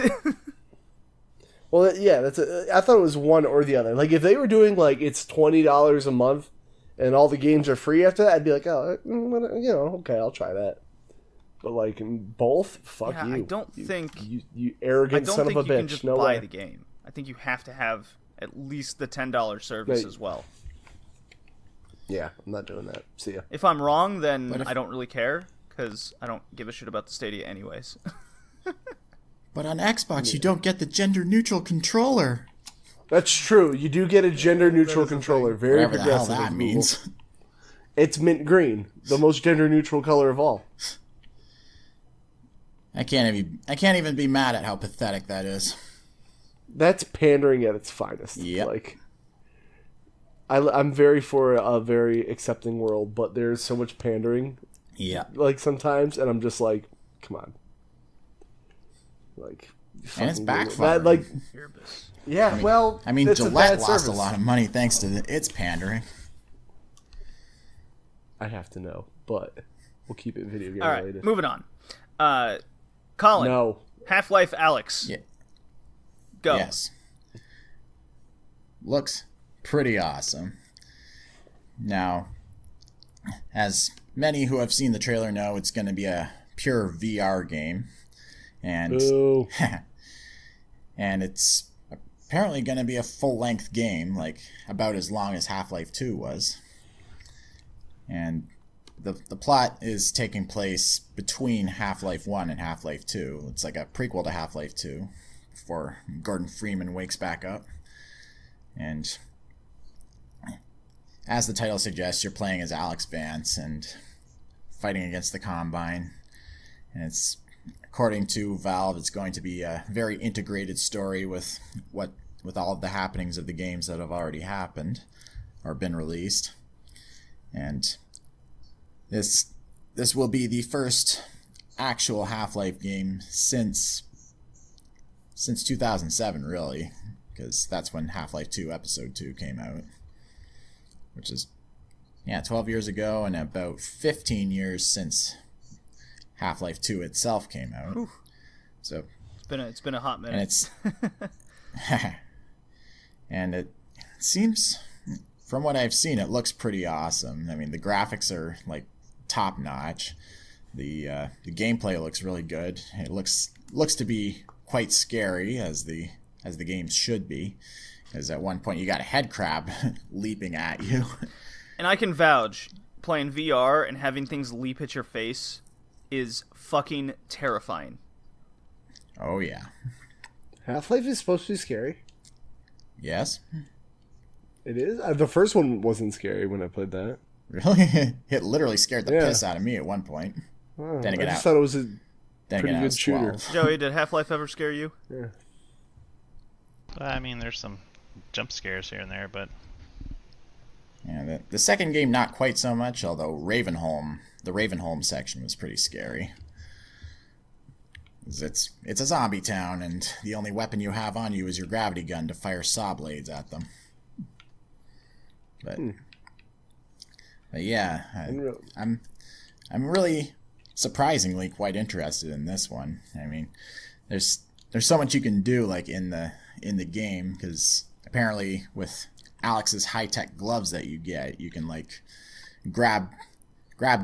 Well, yeah, I thought it was one or the other. Like, if they were doing, like, it's $20 a month and all the games are free after that, I'd be like, oh, okay, I'll try that. But, like, in both, fuck you. I don't think... You arrogant son of a bitch. You can just no buy way. the game. I think you have to have at least the $10 service as well. Yeah, I'm not doing that. See ya. If I'm wrong, then I don't really care, because I don't give a shit about the Stadia anyways. But on Xbox, you don't get the gender-neutral controller. That's true. You do get a gender-neutral controller. Very Whatever the hell progressive. that means. It's mint green, the most gender-neutral color of all. I can't even be mad at how pathetic that is. That's pandering at its finest. Yep. Like, I'm very for a very accepting world, but there's so much pandering. Yeah. Like, sometimes, and I'm just like, come on. Like, and it's backfiring. Like, yeah, I mean, Gillette lost a lot of money thanks to its pandering. I have to know, but we'll keep it video game Alright, related. moving on. Colin. No. Half-Life Alyx. Yeah. Go. Yes. Looks pretty awesome. Now, as many who have seen the trailer know, it's going to be a pure VR game. And Boo. and it's apparently going to be a full-length game, like about as long as Half-Life 2 was. And the plot is taking place between Half-Life 1 and Half-Life 2. It's like a prequel to Half-Life 2 before Gordon Freeman wakes back up. And as the title suggests, you're playing as Alex Vance and fighting against the Combine. And it's, according to Valve, it's going to be a very integrated story with all of the happenings of the games that have already happened or been released. And this will be the first actual Half-Life game since 2007, really, because that's when Half-Life 2 Episode 2 came out, which is 12 years ago, and about 15 years since Half-Life 2 itself came out. Whew. So it's been a hot minute. And it's and it seems, from what I've seen, it looks pretty awesome. I mean, the graphics are like top notch. The gameplay looks really good. It looks to be quite scary, as the games should be, because at one point you got a head crab leaping at you. And I can vouch, playing VR and having things leap at your face is fucking terrifying. Oh yeah. Half-Life is supposed to be scary. Yes. It is? The first one wasn't scary when I played that. Really? It literally scared the piss out of me at one point. Oh, Then again, I just thought it was a then pretty again, I good was shooter. 12. Joey, did Half-Life ever scare you? Yeah. I mean, there's some jump scares here and there, but Yeah, the second game not quite so much, although the Ravenholm section was pretty scary. It's a zombie town, and the only weapon you have on you is your gravity gun to fire saw blades at them. But yeah, I'm really surprisingly quite interested in this one. I mean, there's so much you can do, like in the game, because apparently with Alex's high-tech gloves that you get, you can like grab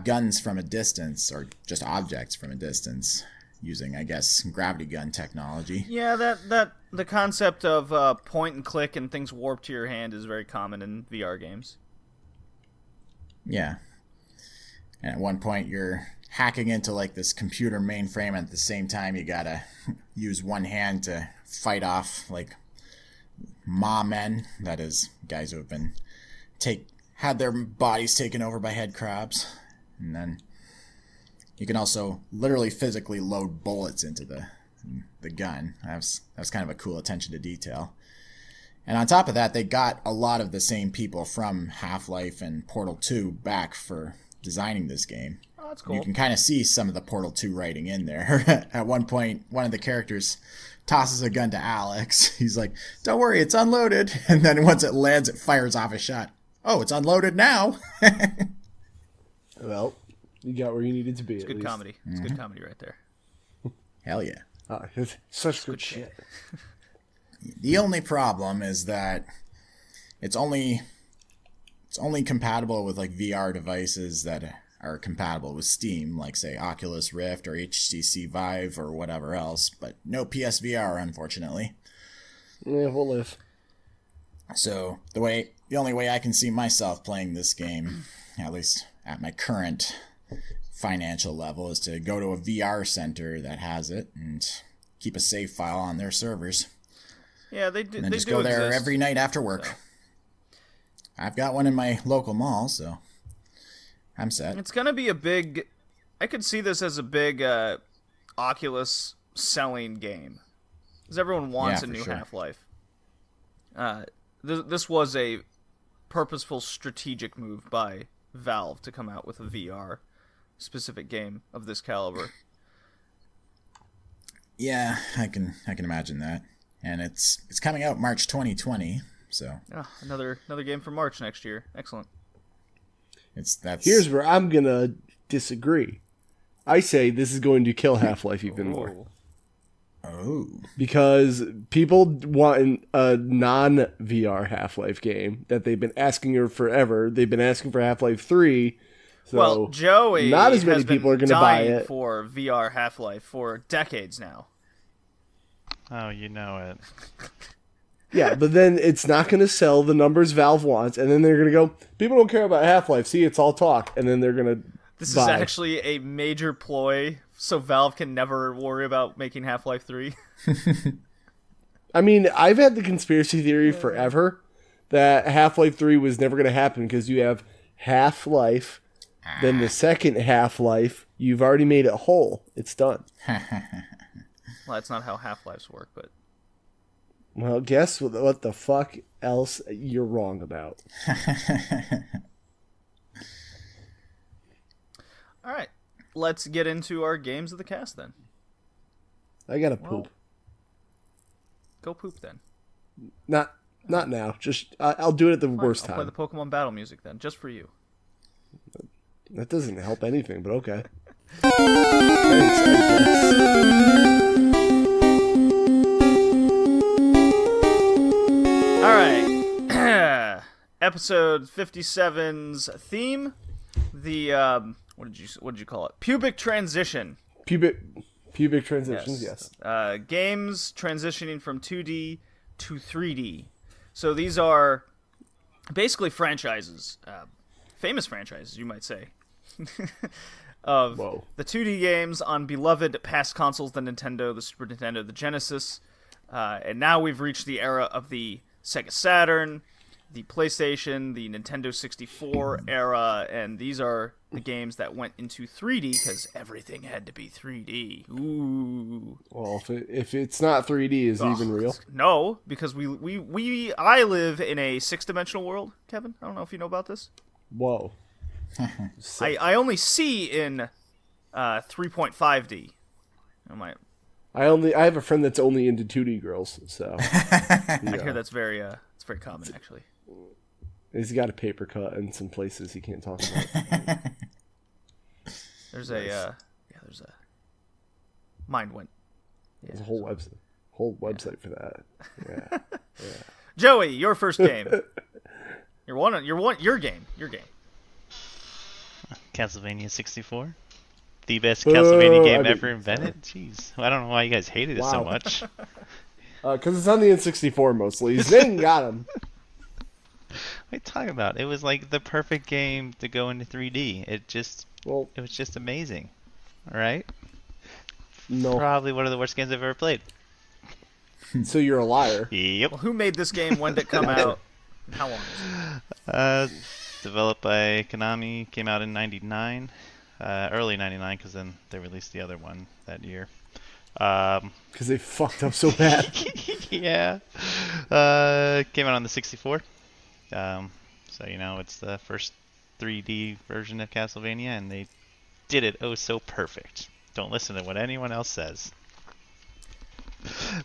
guns from a distance, or just objects from a distance, using, I guess, gravity gun technology. Yeah, that the concept of point and click and things warp to your hand is very common in VR games. Yeah. And at one point you're hacking into like this computer mainframe, and at the same time you gotta use one hand to fight off like maw men, that is, guys who have been had their bodies taken over by head crabs. And then you can also literally physically load bullets into the the gun. That was kind of a cool attention to detail. And on top of that, they got a lot of the same people from Half-Life and Portal 2 back for designing this game. Oh, that's cool. You can kind of see some of the Portal 2 writing in there. At one point, one of the characters tosses a gun to Alyx. He's like, "Don't worry, it's unloaded." And then once it lands, it fires off a shot. "Oh, it's unloaded now." Well, you got where you needed to be. It's good comedy. It's good comedy right there. Hell yeah. It's such good shit. The only problem is that it's only compatible with like VR devices that are compatible with Steam, like say Oculus Rift or HTC Vive or whatever else, but no PSVR, unfortunately. Yeah, we'll live. So the only way I can see myself playing this game, at least at my current financial level, is to go to a VR center that has it and keep a save file on their servers. Yeah, they do. And then They just do go there exist. every night after work. So. I've got one in my local mall, so I'm set. It's gonna be a big. I could see this as a big Oculus selling game, because everyone wants a for new sure. Half-Life. This was a purposeful, strategic move by Valve to come out with a VR specific game of this caliber. Yeah, I can imagine that. And it's coming out March 2020, so Oh, another game for March next year. Excellent. that's Here's where I'm gonna disagree. I say this is going to kill Half-Life even more. Oh. Because people want a non-VR Half-Life game that they've been asking for forever. They've been asking for Half-Life 3. So Well, Joey not as many has been people are going to buy dying it. for VR Half-Life for decades now. Oh, you know it. Yeah, but then it's not going to sell the numbers Valve wants, and then they're going to go, people don't care about Half-Life. See, it's all talk, and then they're going to This buy. is actually a major ploy, so Valve can never worry about making Half-Life 3. I mean, I've had the conspiracy theory forever that Half-Life 3 was never going to happen because you have Half-Life, then the second Half-Life, you've already made it whole. It's done. Well, that's not how Half-Lives work, but Well, guess what the fuck else you're wrong about. all right. Let's get into our games of the cast then. I gotta poop. Go poop then. Not now. Just I'll do it at the Fine, worst I'll play time. the Pokemon battle music then, just for you. That doesn't help anything, but okay. Thanks, I guess. All right. Episode 57's theme, the what did you call it? Pubic transition. Pubic transitions, yes. Games transitioning from 2D to 3D. So these are basically franchises, famous franchises, you might say, of Whoa. the 2D games on beloved past consoles, the Nintendo, the Super Nintendo, the Genesis, and now we've reached the era of the Sega Saturn, the PlayStation, the Nintendo 64 era, and these are the games that went into 3D because everything had to be 3D. Ooh. Well, if it's not 3D, is it even real? No, because I live in a 6-dimensional world, Kevin. I don't know if you know about this. Whoa. I only see in 3.5D. I have a friend that's only into 2D girls, so I hear that's very it's very common actually. he's got a paper cut in some places he can't talk about. There's a mind went. There's a whole website for that. Yeah. Joey, your first game. Your game. Castlevania 64. The best Castlevania game I mean, ever invented? Jeez. I don't know why you guys hated it so Wow. much. Because it's on the N64 mostly. Zing got him. What are you talking about? It was like the perfect game to go into 3D. Well, It was just amazing. Alright? no. Probably one of the worst games I've ever played. So you're a liar. Yep. Well, who made this game? When did it come out? And how long is it? Developed by Konami, came out in 99, early 99, because then they released the other one that year. Because they fucked up so bad. Yeah. Came out on the 64. So, it's the first 3D version of Castlevania, and they did it oh so perfect. Don't listen to what anyone else says.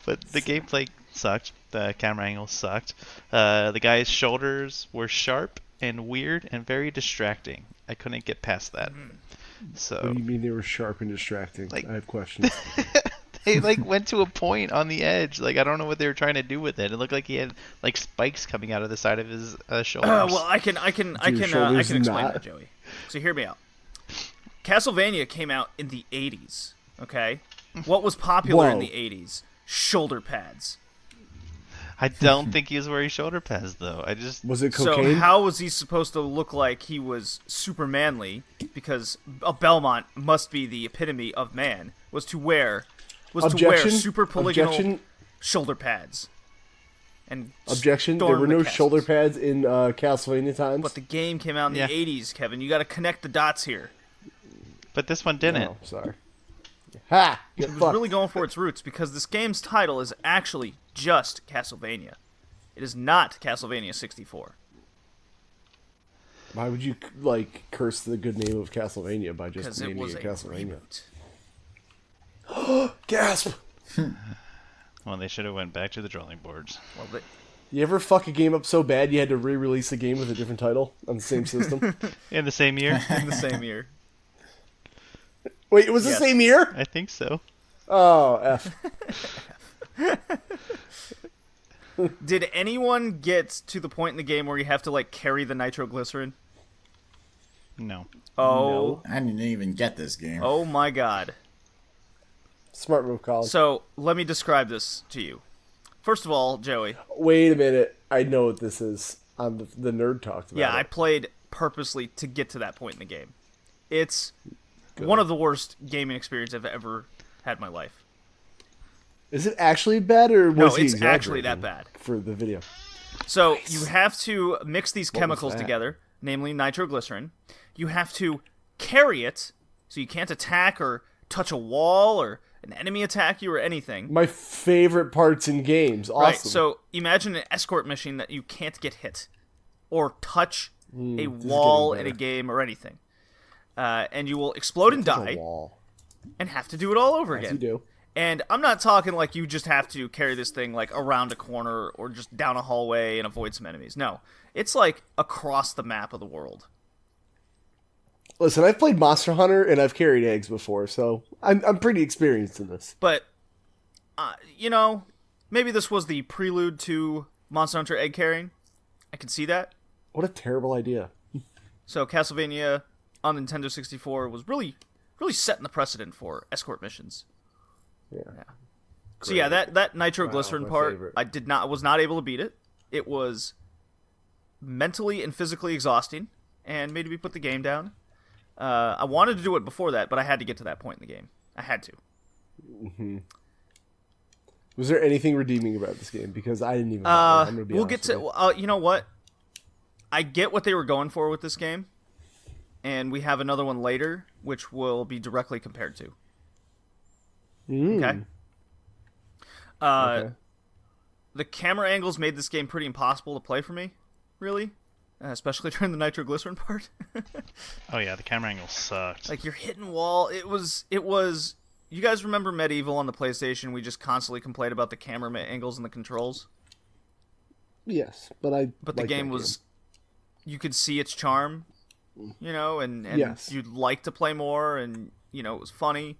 But the gameplay sucked. The camera angle sucked. The guy's shoulders were sharp and weird and very distracting. I couldn't get past that. So What do you mean they were sharp and distracting? Like- I have questions. they went to a point on the edge. I don't know what they were trying to do with it. It looked like he had spikes coming out of the side of his shoulders. Well, I can shoulders explain not. that, Joey. So hear me out. Castlevania came out in the 80s, okay? What was popular in Whoa. the 80s? Shoulder pads. I don't think he was wearing shoulder pads though. Was it So cocaine? how was he supposed to look like he was super manly? Because a Belmont must be the epitome of man. To wear Objection? super polygonal Objection? shoulder pads. And Objection. There storm were the no castles. shoulder pads in Castlevania times. But the game came out in the Yeah. 80s, Kevin. You got to connect the dots here. But this one didn't. Oh, sorry. Ha! Get It was fucked. really going for its roots because this game's title is actually just Castlevania. It is not Castlevania 64. Why would you curse the good name of Castlevania by just Because it naming was it a Castlevania? reboot. Gasp! Well, they should have went back to the drawing boards. Well, but You ever fuck a game up so bad you had to re-release the game with a different title on the same system? In the same year? in the same year. Wait, it was Yes. the same year? I think so. Oh, F. Did anyone get to the point in the game where you have to carry the nitroglycerin? No. Oh, I didn't even get this game. oh my God. Smart move, Colin. So let me describe this to you. First of all, Joey, Wait a minute. I know what this is. The nerd talked about yeah, I it. played purposely to get to that point in the game. It's one of the worst gaming experiences I've ever had in my life. Is it actually bad, or was No, he it's actually that exaggerating bad. for the video? So you have to mix these chemicals that? together, namely nitroglycerin. You have to carry it, so you can't attack or touch a wall or an enemy attack you or anything. My favorite parts in games. Awesome. Right, so imagine an escort mission that you can't get hit or touch a wall in a better. game or anything. And you will explode and It's a die wall. and have to do it all over As again. you do. And I'm not talking like you just have to carry this thing around a corner or just down a hallway and avoid some enemies. No, it's across the map of the world. Listen, I've played Monster Hunter and I've carried eggs before, so I'm pretty experienced in this. But, maybe this was the prelude to Monster Hunter egg carrying. I can see that. What a terrible idea. So Castlevania on Nintendo 64 was really, really setting the precedent for escort missions. Yeah. So yeah, that nitroglycerin Wow, my part, favorite. I was not able to beat it. It was mentally and physically exhausting, and made me put the game down. I wanted to do it before that, but I had to get to that point in the game. I had to. Was there anything redeeming about this game? Because I didn't even. I'm gonna be We'll honest get with to. you. You know what? I get what they were going for with this game, and we have another one later, which will be directly compared to. Okay. Okay. The camera angles made this game pretty impossible to play for me, really, especially during the nitroglycerin part. Oh yeah, the camera angle sucked. You're hitting wall. It was. You guys remember Medieval on the PlayStation? We just constantly complained about the camera angles and the controls. Yes, but But the like game that was. You could see its charm, and Yes. you'd like to play more, and it was funny.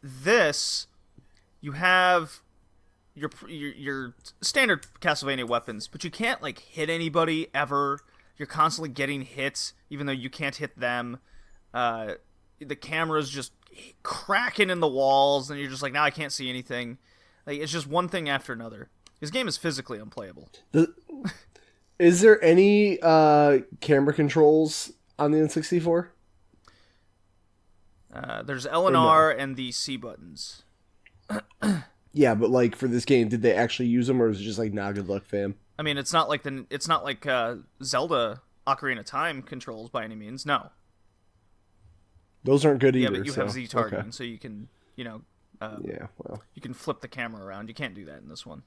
This, you have your standard Castlevania weapons, but you can't hit anybody ever. You're constantly getting hits, even though you can't hit them. The camera's just cracking in the walls, and you're just now I can't see anything. It's just one thing after another. This game is physically unplayable. Is there any camera controls on the N64? There's L and R and the C buttons. Yeah, but for this game, did they actually use them, or is it just nah, good luck, fam? I mean, it's not like Zelda Ocarina of Time controls by any means. No. Those aren't good Yeah, either. but you so, have Z targeting, okay. so you can Yeah, well. You can flip the camera around. You can't do that in this one.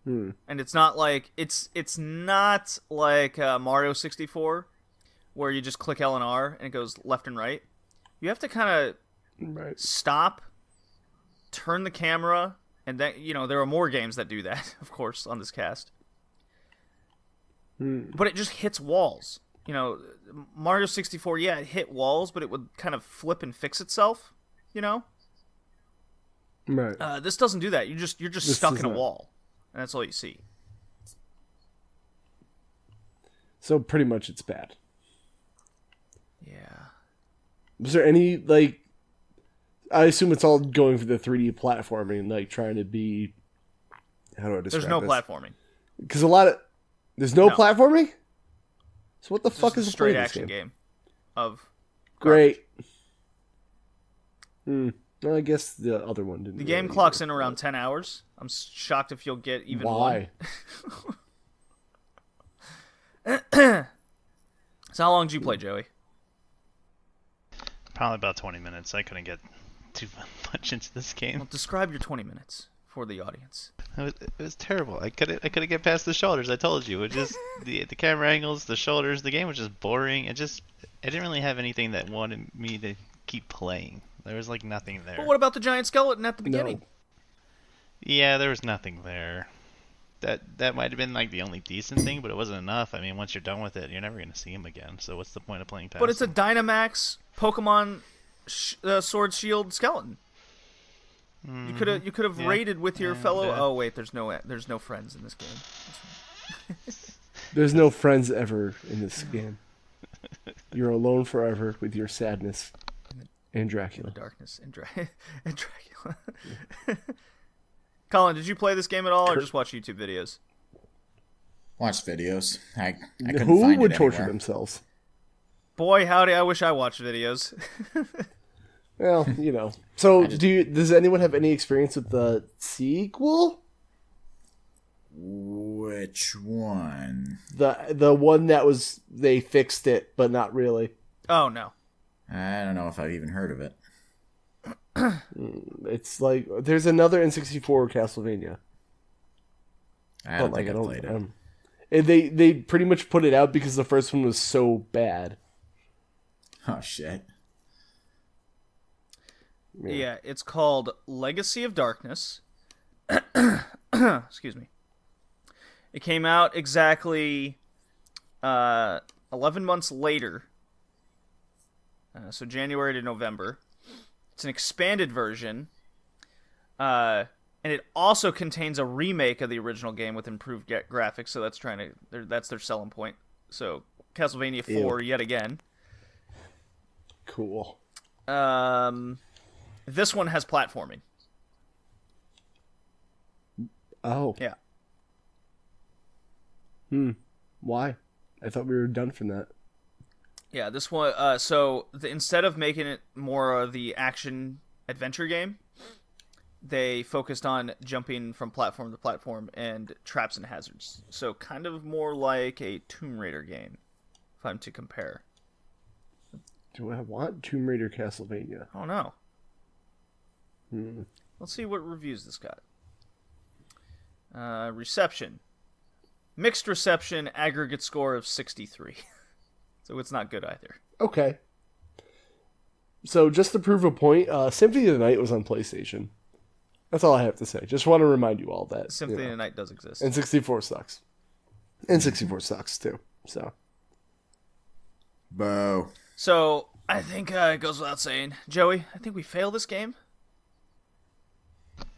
Hmm. And it's not like Mario 64, where you just click L and R and it goes left and right. You have to kind of stop, turn the camera, and then there are more games that do that, of course, on this cast. But it just hits walls. Mario 64, yeah, it hit walls, but it would kind of flip and fix itself. Right. This doesn't do that. You're just stuck in a wall, and that's all you see. So pretty much it's bad. Yeah. Was there any, I assume it's all going for the 3D platforming, trying to be, how do I describe There's no this? platforming. Because there's no platforming? So what the fuck is a the straight point of this action game of Great. Well, I guess the other one didn't. the game really clocks either. in around 10 hours. I'm shocked if you'll get even Why? one. So how long did you play, Joey? Probably about 20 minutes. I couldn't get too much into this game. Well, describe your 20 minutes for the audience. It was terrible. I couldn't get past the shoulders. I told you. It just the camera angles, the shoulders. The game was just boring. I didn't really have anything that wanted me to keep playing. There was nothing there. But what about the giant skeleton at the beginning? No. Yeah, there was nothing there. That might have been the only decent thing, but it wasn't enough. I mean, once you're done with it, you're never going to see him again. So what's the point of playing past But it's a him? Dynamax Pokemon Sword Shield skeleton. You could have raided with your fellow. yeah. Oh wait, there's no friends in this game. There's no friends ever in this game. You're alone forever with your sadness and Dracula. Darkness and Dracula. Colin, did you play this game at all, or just watch YouTube videos? Watch videos. I couldn't Who find would it torture anywhere. themselves? Boy, howdy! I wish I watched videos. Well, So, does anyone have any experience with the sequel? Which one? The one that was they fixed it, but not really. Oh no. I don't know if I've even heard of it. It's there's another N64 Castlevania. I don't think I played it. And they pretty much put it out because the first one was so bad. Oh shit. Yeah, it's called Legacy of Darkness. Excuse me. It came out exactly 11 months later. So January to November. It's an expanded version. And it also contains a remake of the original game with improved graphics, so that's their selling point. So Castlevania 4 yet again. Cool. This one has platforming. Oh. Yeah. Why? I thought we were done from that. Yeah, this one. Instead of making it more of the action adventure game, they focused on jumping from platform to platform and traps and hazards. So kind of more like a Tomb Raider game, if I'm to compare. Do I want Tomb Raider Castlevania? Oh no. Let's see what reviews this got. Reception. Mixed reception, aggregate score of 63. So it's not good either. Okay. So just to prove a point, Symphony of the Night was on PlayStation. That's all I have to say. Just want to remind you all that. Symphony of the Night does exist. And 64 sucks. And 64 sucks too. So. Boo. So I think it goes without saying, Joey, I think we failed this game.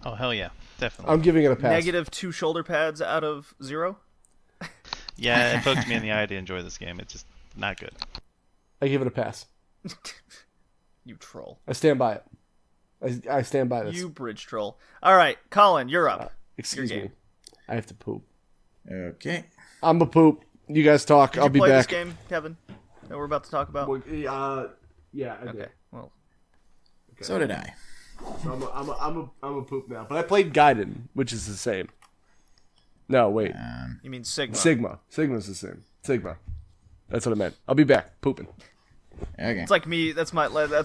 Oh hell yeah, definitely. I'm giving it a pass. -2 shoulder pads out of 0. Yeah, it poked me in the eye to enjoy this game. It's just not good. I give it a pass. You troll. I stand by it. I stand by this. You bridge troll. All right, Colin, you're up. Excuse Your me. game. I have to poop. Okay. I'm a poop. You guys talk. Did I'll you be play back. this game, Kevin, that we're about to talk about? Yeah, I Okay, did. well, So did I. So I'm a poop now. But I played Gaiden, which is the same. No, wait. you mean Sigma. Sigma's the same. Sigma. That's what I meant. I'll be back. Pooping. Okay. It's like me. That's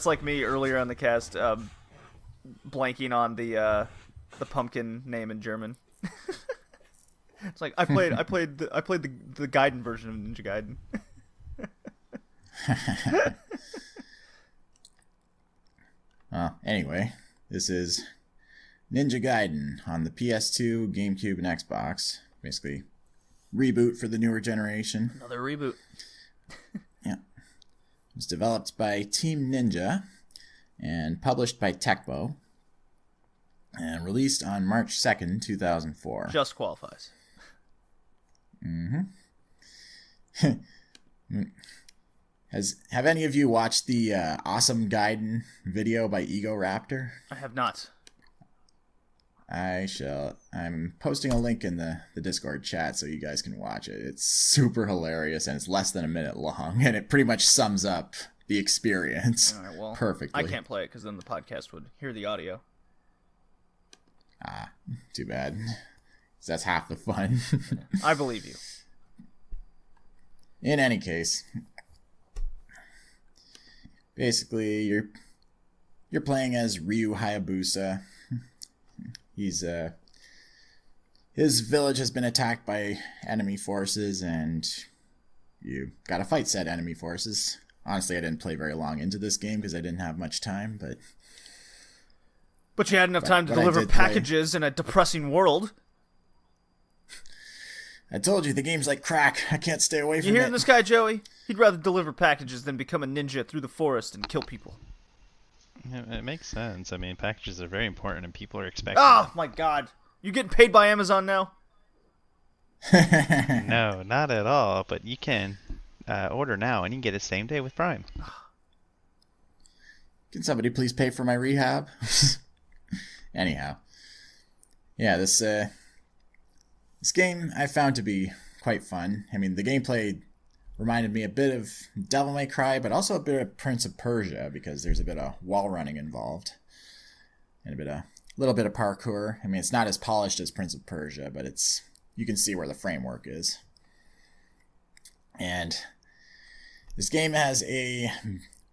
like me earlier on the cast. blanking on the pumpkin name in German. It's like I played the Gaiden version of Ninja Gaiden. Anyway, this is Ninja Gaiden on the PS2, GameCube, and Xbox. Basically, reboot for the newer generation. Another reboot. Yeah. It was developed by Team Ninja and published by Tecmo. And released on March 2nd, 2004. Just qualifies. Have any of you watched the Awesome Gaiden video by Ego Raptor? I have not. I shall. I'm posting a link in the Discord chat so you guys can watch it. It's super hilarious and it's less than a minute long, and it pretty much sums up the experience perfectly. I can't play it because then the podcast would hear the audio. Too bad. 'Cause that's half the fun. I believe you. In any case, basically you're playing as Ryu Hayabusa. He's his village has been attacked by enemy forces, and you gotta fight said enemy forces. Honestly, I didn't play very long into this game because I didn't have much time, but you had enough time to deliver packages in a depressing world. I told you, the game's like crack. I can't stay away from it. You hearing this guy, Joey? He'd rather deliver packages than become a ninja through the forest and kill people. It makes sense. I mean, packages are very important and people are expecting Oh, my God. You getting paid by Amazon now? No, not at all. But you can order now and you can get it same day with Prime. Can somebody please pay for my rehab? Anyhow. Yeah, this game I found to be quite fun. I mean, the gameplay reminded me a bit of Devil May Cry, but also a bit of Prince of Persia, because there's a bit of wall running involved. And a little bit of parkour. I mean, it's not as polished as Prince of Persia, but you can see where the framework is. And this game has a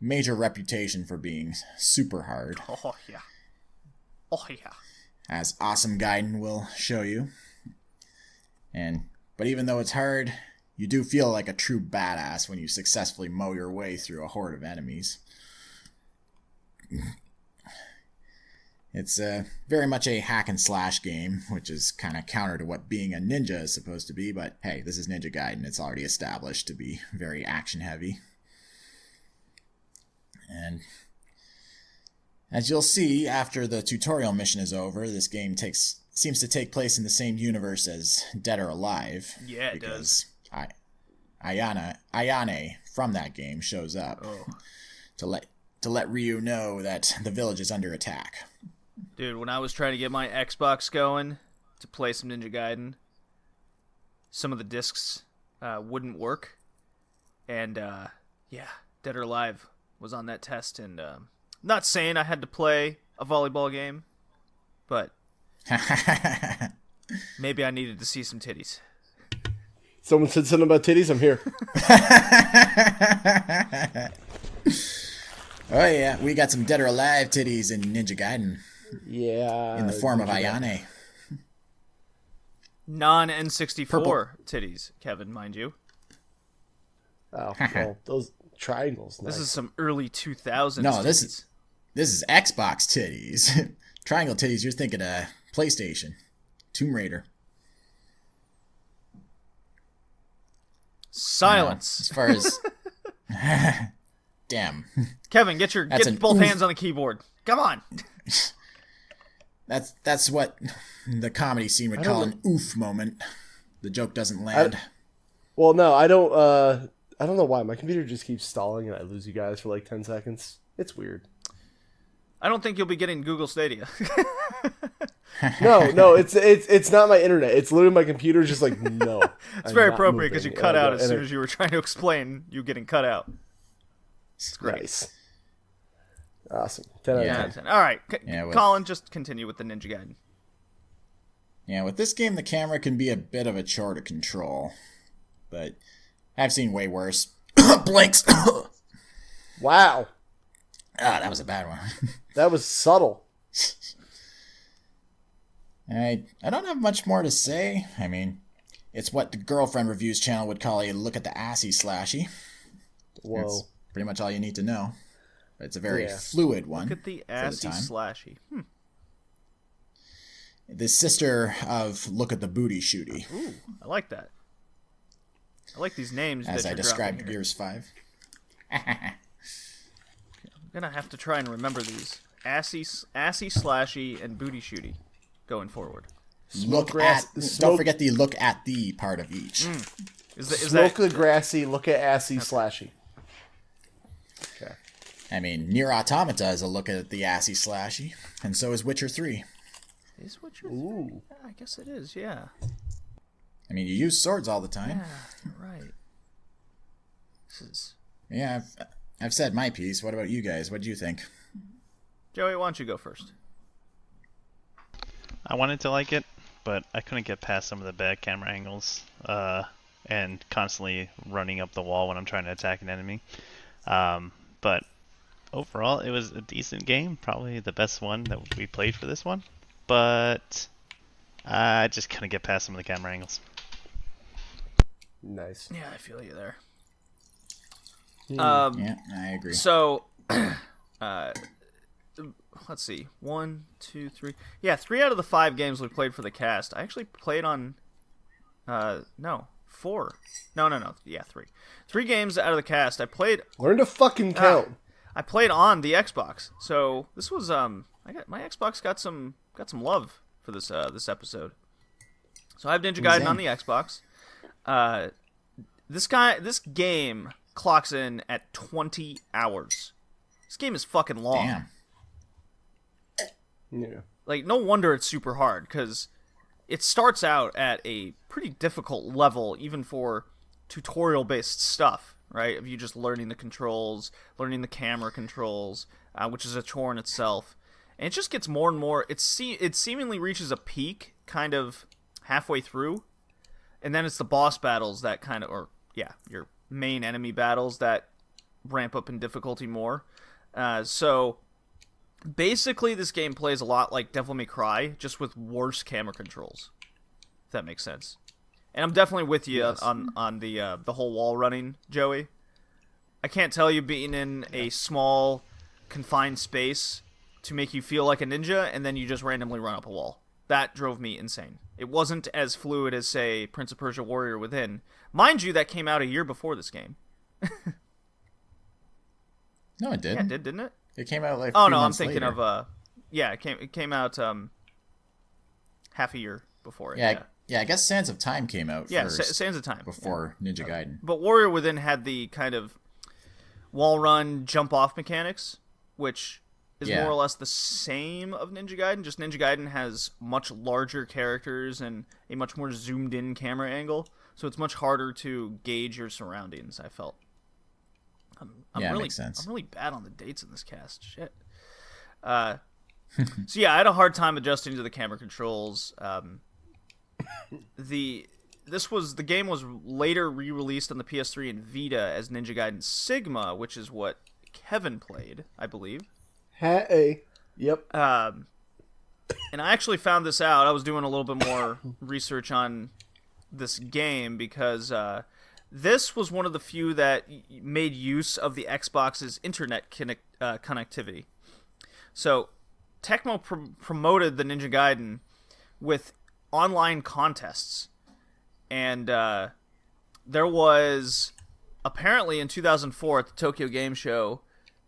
major reputation for being super hard. Oh, yeah. Oh, yeah. As Awesome Gaiden will show you. But even though it's hard, you do feel like a true badass when you successfully mow your way through a horde of enemies. It's very much a hack and slash game, which is kind of counter to what being a ninja is supposed to be, but hey, this is Ninja Gaiden. It's already established to be very action heavy. And as you'll see after the tutorial mission is over, this game seems to take place in the same universe as Dead or Alive. Yeah, it does. Ayane from that game shows up to let Ryu know that the village is under attack. Dude, when I was trying to get my Xbox going to play some Ninja Gaiden, some of the discs wouldn't work. And, Dead or Alive was on that test. And not saying I had to play a volleyball game, but maybe I needed to see some titties. Someone said something about titties. I'm here. Oh yeah, we got some Dead or Alive titties in Ninja Gaiden. Yeah. In the form of Ayane. Non-N64 Purple. titties, Kevin, mind you. Oh, well, those triangles. This nice. is some early 2000s No, titties. this is Xbox titties. Triangle titties, you're thinking of PlayStation. Tomb Raider. Silence. As far as... Damn. Kevin, get both hands on the keyboard. Come on. That's what the comedy scene would call an oof moment. The joke doesn't land. Well, no, I don't know why. My computer just keeps stalling and I lose you guys for like 10 seconds. It's weird. I don't think you'll be getting Google Stadia. No, it's not my internet. It's literally my computer just like, no. It's very appropriate because you cut out as soon as you were trying to explain you getting cut out. It's great. Nice. Awesome. 10 out of 10. All right, Colin, just continue with the Ninja Gaiden. Yeah, with this game, the camera can be a bit of a chore to control. But I've seen way worse. Blinks! Wow. Ah, that was a bad one. That was subtle. I don't have much more to say. I mean, it's what the Girlfriend Reviews channel would call a look at the assy slashy. Whoa. That's pretty much all you need to know. It's a very Yeah. fluid one. Look at the assy slashy. The sister of Look at the Booty Shooty, Ooh, I like that. I like these names. as that I you're described dropping here. Gears 5. I'm gonna have to try and remember these. Assy slashy, and booty shooty going forward. Don't forget the look at the part of each. Smoke the grassy, look at assy slashy. Okay. I mean, Nier Automata is a look at the assy slashy, and so is Witcher 3. Is Witcher? Ooh. Yeah, I guess it is. Yeah. I mean, you use swords all the time. Yeah. You're right. This is. Yeah, I've said my piece. What about you guys? What do you think? Joey, why don't you go first? I wanted to like it, but I couldn't get past some of the bad camera angles and constantly running up the wall when I'm trying to attack an enemy. But overall, it was a decent game, probably the best one that we played for this one. But I just couldn't get past some of the camera angles. Nice. Yeah, I feel you there. Yeah, I agree. So, let's see. 1, 2, 3. Yeah, 3 out of the 5 games we played for the cast. I actually played on. No, 4. No. Yeah, 3. 3 games out of the cast. I played. Learn to fucking count. I played on the Xbox. My Xbox got some love for this episode. So I have Ninja Gaiden on the Xbox. This game clocks in at 20 hours. This game is fucking long. Damn. Yeah. Like, no wonder it's super hard, because it starts out at a pretty difficult level, even for tutorial-based stuff, right? Of you just learning the controls, learning the camera controls, which is a chore in itself. And it just gets more and more... It seemingly reaches a peak kind of halfway through, and then it's the boss battles that kind of... your main enemy battles that ramp up in difficulty more. So... Basically, this game plays a lot like Devil May Cry, just with worse camera controls. If that makes sense. And I'm definitely with you on the whole wall running, Joey. I can't tell you being in a small, confined space to make you feel like a ninja, and then you just randomly run up a wall. That drove me insane. It wasn't as fluid as, say, Prince of Persia Warrior Within. Mind you, that came out a year before this game. No, it didn't. Yeah, it did, didn't it? It came out like. Oh few no, I'm months thinking later. of it came out half a year before it. Yeah. I guess Sands of Time came out first. Sands of Time Before Ninja Gaiden. But Warrior Within had the kind of wall run jump off mechanics, which is more or less the same of Ninja Gaiden. Just Ninja Gaiden has much larger characters and a much more zoomed in camera angle, so it's much harder to gauge your surroundings. I felt. It makes sense. I'm really bad on the dates in this cast. Shit. So yeah, I had a hard time adjusting to the camera controls. The game was later re-released on the PS3 and Vita as Ninja Gaiden Sigma, which is what Kevin played, I believe. Hey. Yep. And I actually found this out. I was doing a little bit more research on this game because this was one of the few that made use of the Xbox's internet connectivity. So, Tecmo promoted the Ninja Gaiden with online contests. And there was, apparently in 2004 at the Tokyo Game Show,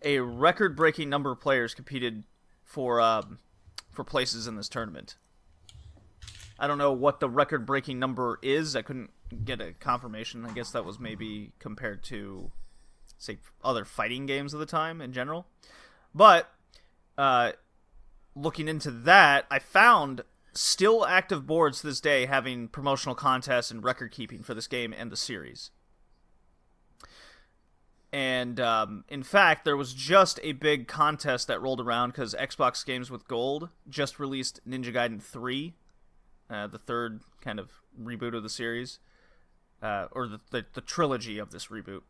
a record-breaking number of players competed for places in this tournament. I don't know what the record-breaking number is. I couldn't get a confirmation. I guess that was maybe compared to, say, other fighting games of the time in general. But looking into that, I found still active boards to this day having promotional contests and record-keeping for this game and the series. And in fact, there was just a big contest that rolled around because Xbox Games with Gold just released Ninja Gaiden 3, the third kind of reboot of the series, or the trilogy of this reboot,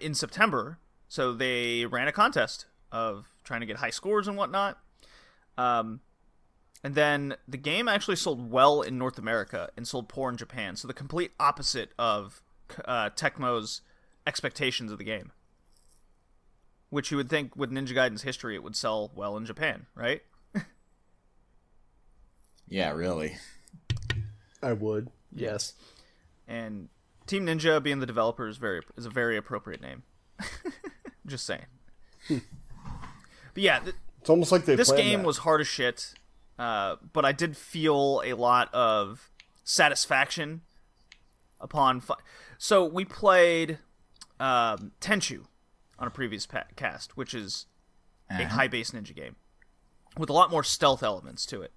in September. So they ran a contest of trying to get high scores and whatnot. And then the game actually sold well in North America and sold poor in Japan. So the complete opposite of Tecmo's expectations of the game. Which you would think with Ninja Gaiden's history it would sell well in Japan, right? Yeah, really. I would. Yes. And Team Ninja being the developer is a very appropriate name. Just saying. But yeah, It's almost like this game was hard as shit. But I did feel a lot of satisfaction upon... So we played Tenchu on a previous cast, which is a high-base ninja game with a lot more stealth elements to it.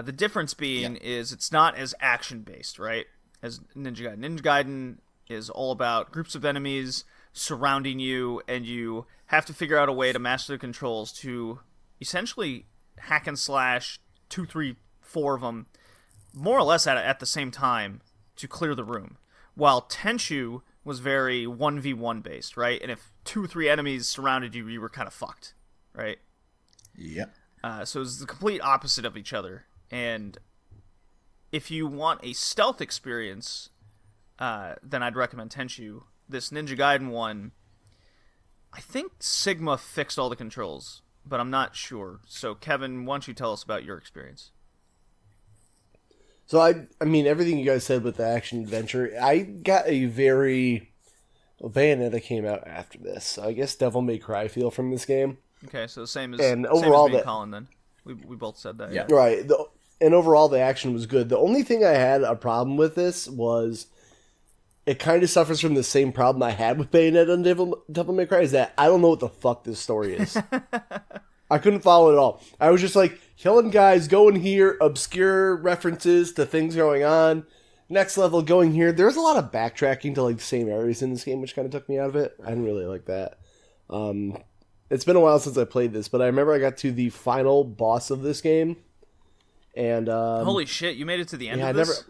The difference being is it's not as action-based, right, as Ninja Gaiden. Ninja Gaiden is all about groups of enemies surrounding you, and you have to figure out a way to master the controls to essentially hack and slash 2, 3, 4 of them, more or less at the same time, to clear the room. While Tenchu was very 1v1 based, right? And if 2 or 3 enemies surrounded you, you were kind of fucked, right? Yep. So it was the complete opposite of each other. And if you want a stealth experience, then I'd recommend Tenchu. This Ninja Gaiden one, I think Sigma fixed all the controls, but I'm not sure. So, Kevin, why don't you tell us about your experience? So I mean, everything you guys said with the action adventure, I got a very Bayonetta came out after this. So I guess Devil May Cry feel from this game. Okay, so same as overall me and Colin then. We both said that. Yeah. Right. And overall, the action was good. The only thing I had a problem with this was it kind of suffers from the same problem I had with Bayonetta and Devil May Cry, is that I don't know what the fuck this story is. I couldn't follow it at all. I was just like, killing guys, going here, obscure references to things going on. Next level, going here. There's a lot of backtracking to like the same areas in this game, which kind of took me out of it. I didn't really like that. It's been a while since I played this, but I remember I got to the final boss of this game. And holy shit, you made it to the end of this?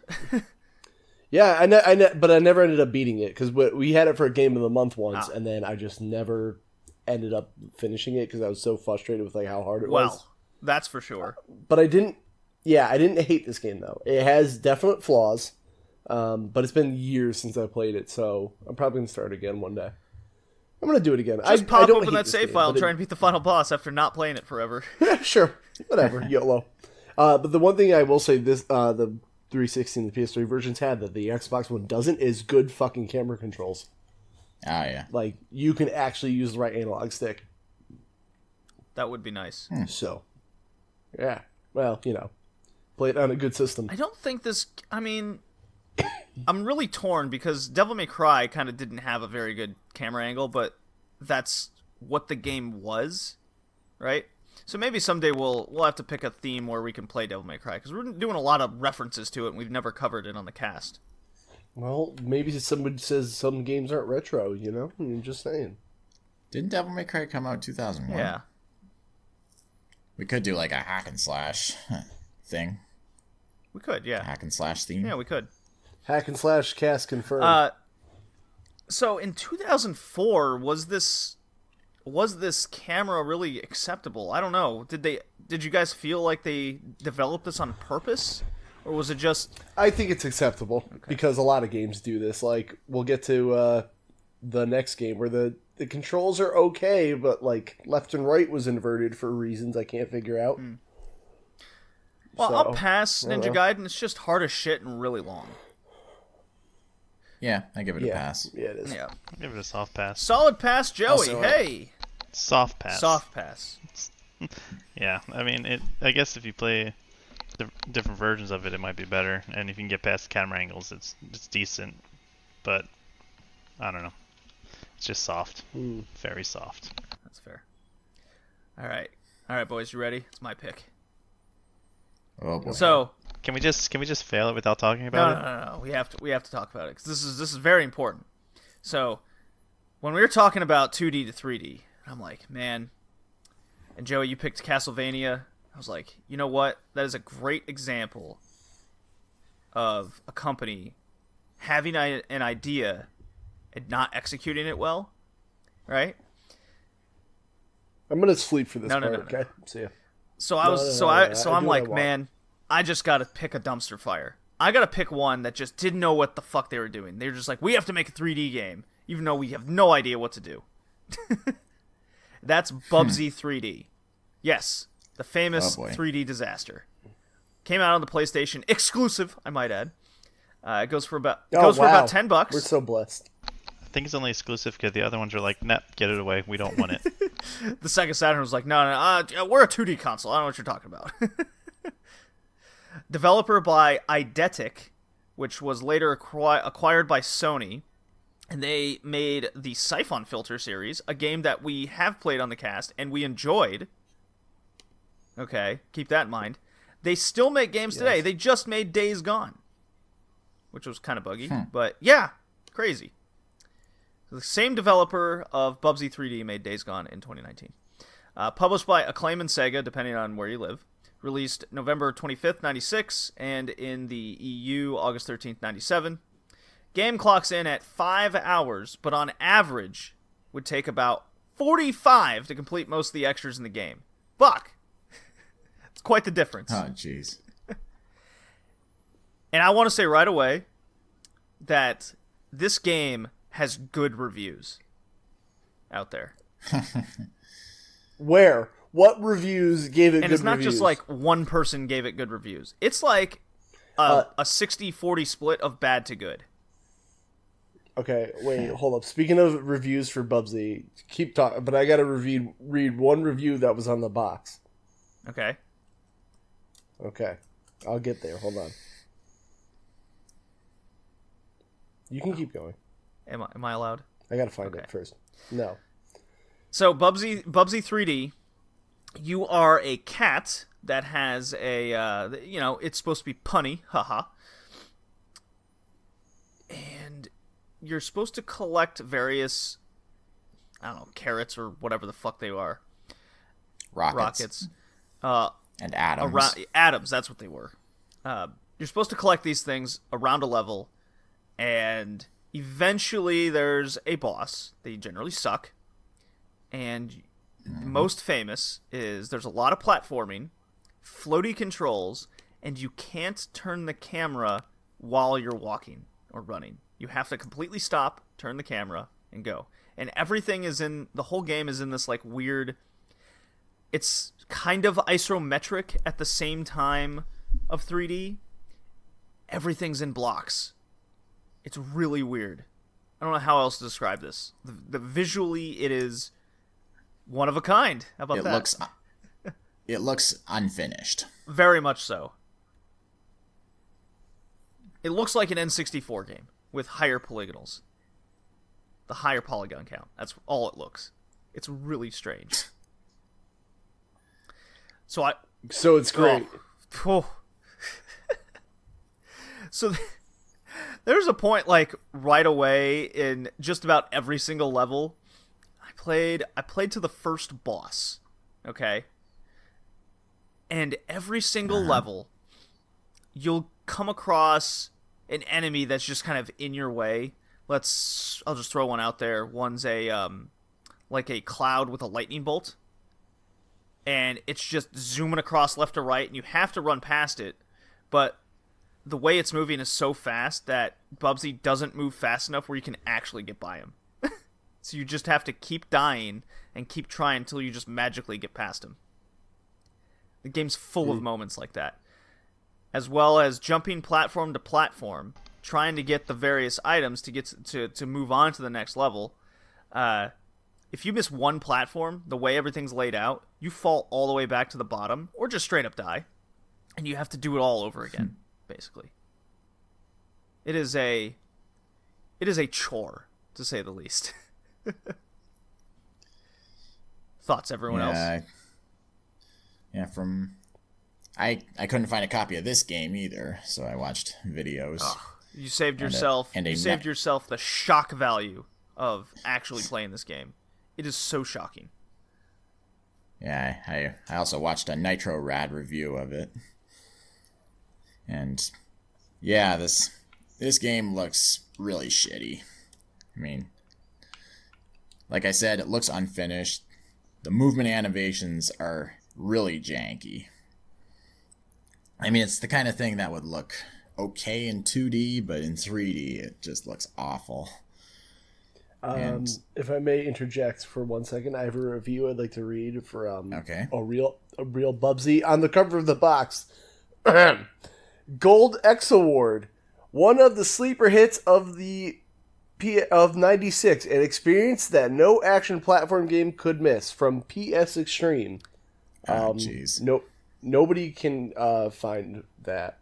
But I never ended up beating it because we had it for a game of the month once, and then I just never ended up finishing it because I was so frustrated with like how hard it was. Well, that's for sure. But I didn't hate this game though. It has definite flaws, but it's been years since I played it, so I'm probably gonna start again one day. I'm gonna do it again. Just pop open that save file and try and beat the final boss after not playing it forever. Sure, whatever, YOLO. But the one thing I will say, the 360 and the PS3 versions had that the Xbox One doesn't is good fucking camera controls. Oh, yeah. Like, you can actually use the right analog stick. That would be nice. So, yeah. Well, play it on a good system. I don't think this... I mean, I'm really torn because Devil May Cry kind of didn't have a very good camera angle, but that's what the game was, right? So maybe someday we'll have to pick a theme where we can play Devil May Cry, because we're doing a lot of references to it, and we've never covered it on the cast. Well, maybe somebody says some games aren't retro, I'm just saying. Didn't Devil May Cry come out 2001? Yeah. We could do like a hack and slash thing. We could, yeah. Hack and slash theme. Yeah, we could. Hack and slash cast confirmed. So in 2004, was this camera really acceptable? I don't know. Did you guys feel like they developed this on purpose? Or was it just... I think it's acceptable, because a lot of games do this. Like, we'll get to the next game where the controls are okay, but like left and right was inverted for reasons I can't figure out. Well, so, I'll pass Ninja Gaiden. It's just hard as shit and really long. Yeah, I give it a pass. Yeah, it is. Yeah. I'll give it a soft pass. Solid pass, Joey. Also, hey. Soft pass. Soft pass. Yeah, I mean, I guess if you play the different versions of it, it might be better. And if you can get past the camera angles, it's decent. But I don't know. It's just soft. Very soft. That's fair. All right, boys, you ready? It's my pick. Oh boy. So, can we just fail it without talking about it? No. We have to talk about it, because this is very important. So, when we were talking about 2D to 3D, I'm like, man. And Joey, you picked Castlevania. I was like, you know what? That is a great example of a company having an idea and not executing it well, right? I'm gonna sleep for this No. okay? See ya. So I was so I'm like, man, I just got to pick a dumpster fire. I got to pick one that just didn't know what the fuck they were doing. They were just like, we have to make a 3D game, even though we have no idea what to do. That's Bubsy 3D. Yes, the famous 3D disaster. Came out on the PlayStation exclusive, I might add. It goes for about about $10. We're so blessed. I think it's only exclusive because the other ones are like, nah, get it away. We don't want it. The Sega Saturn was like, no, we're a 2D console. I don't know what you're talking about. Developer by Eidetic, which was later acquired by Sony, and they made the Siphon Filter series, a game that we have played on the cast and we enjoyed. Okay, keep that in mind. They still make games today. They just made Days Gone, which was kind of buggy, but yeah, crazy. The same developer of Bubsy 3D made Days Gone in 2019. Published by Acclaim and Sega, depending on where you live. Released November 25th, 96, and in the EU, August 13th, 97. Game clocks in at 5 hours, but on average would take about 45 to complete most of the extras in the game. Fuck! It's quite the difference. Oh, jeez. And I want to say right away that this game has good reviews out there. Where? What reviews gave it good reviews? And it's not just like one person gave it good reviews. It's like a 60-40 split of bad to good. Okay, wait, hold up. Speaking of reviews for Bubsy, keep talking, but I gotta read one review that was on the box. Okay. Okay, I'll get there. Hold on. You can keep going. Am I allowed? I gotta find it first. No. So Bubsy 3D, you are a cat that has a it's supposed to be punny, haha. And you're supposed to collect various, I don't know, carrots or whatever the fuck they are. Rockets. And atoms. Atoms, that's what they were. You're supposed to collect these things around a level, and eventually there's a boss. They generally suck. And most famous is there's a lot of platforming, floaty controls, and you can't turn the camera while you're walking or running. You have to completely stop, turn the camera, and go. And everything is the whole game is in this like weird, it's kind of isometric at the same time of 3D. Everything's in blocks. It's really weird. I don't know how else to describe this. The visually, it is one of a kind. How about that? It looks unfinished. Very much so. It looks like an N64 game with higher polygonals. The higher polygon count. That's all it looks. It's really strange. So it's great. So there's a point like right away in just about every single level. I played to the first boss. Okay? And every single level you'll come across an enemy that's just kind of in your way. I'll just throw one out there. One's a like a cloud with a lightning bolt. And it's just zooming across left to right, and you have to run past it. But the way it's moving is so fast that Bubsy doesn't move fast enough where you can actually get by him. So you just have to keep dying and keep trying until you just magically get past him. The game's full of moments like that. As well as jumping platform to platform, trying to get the various items to get to move on to the next level. If you miss one platform, the way everything's laid out, you fall all the way back to the bottom, or just straight up die. And you have to do it all over again, basically. It is a chore, to say the least. Thoughts, everyone else? Yeah, I couldn't find a copy of this game either, so I watched videos. You saved yourself yourself the shock value of actually playing this game. It is so shocking. Yeah, I also watched a Nitro Rad review of it. And yeah, this game looks really shitty. I mean, like I said, it looks unfinished. The movement animations are really janky. I mean, it's the kind of thing that would look okay in 2D, but in 3D, it just looks awful. If I may interject for 1 second, I have a review I'd like to read for Okay. a real Bubsy on the cover of the box. Gold X Award, one of the sleeper hits of the of '96, an experience that no action platform game could miss. From PS Extreme. Jeez. Nobody can find that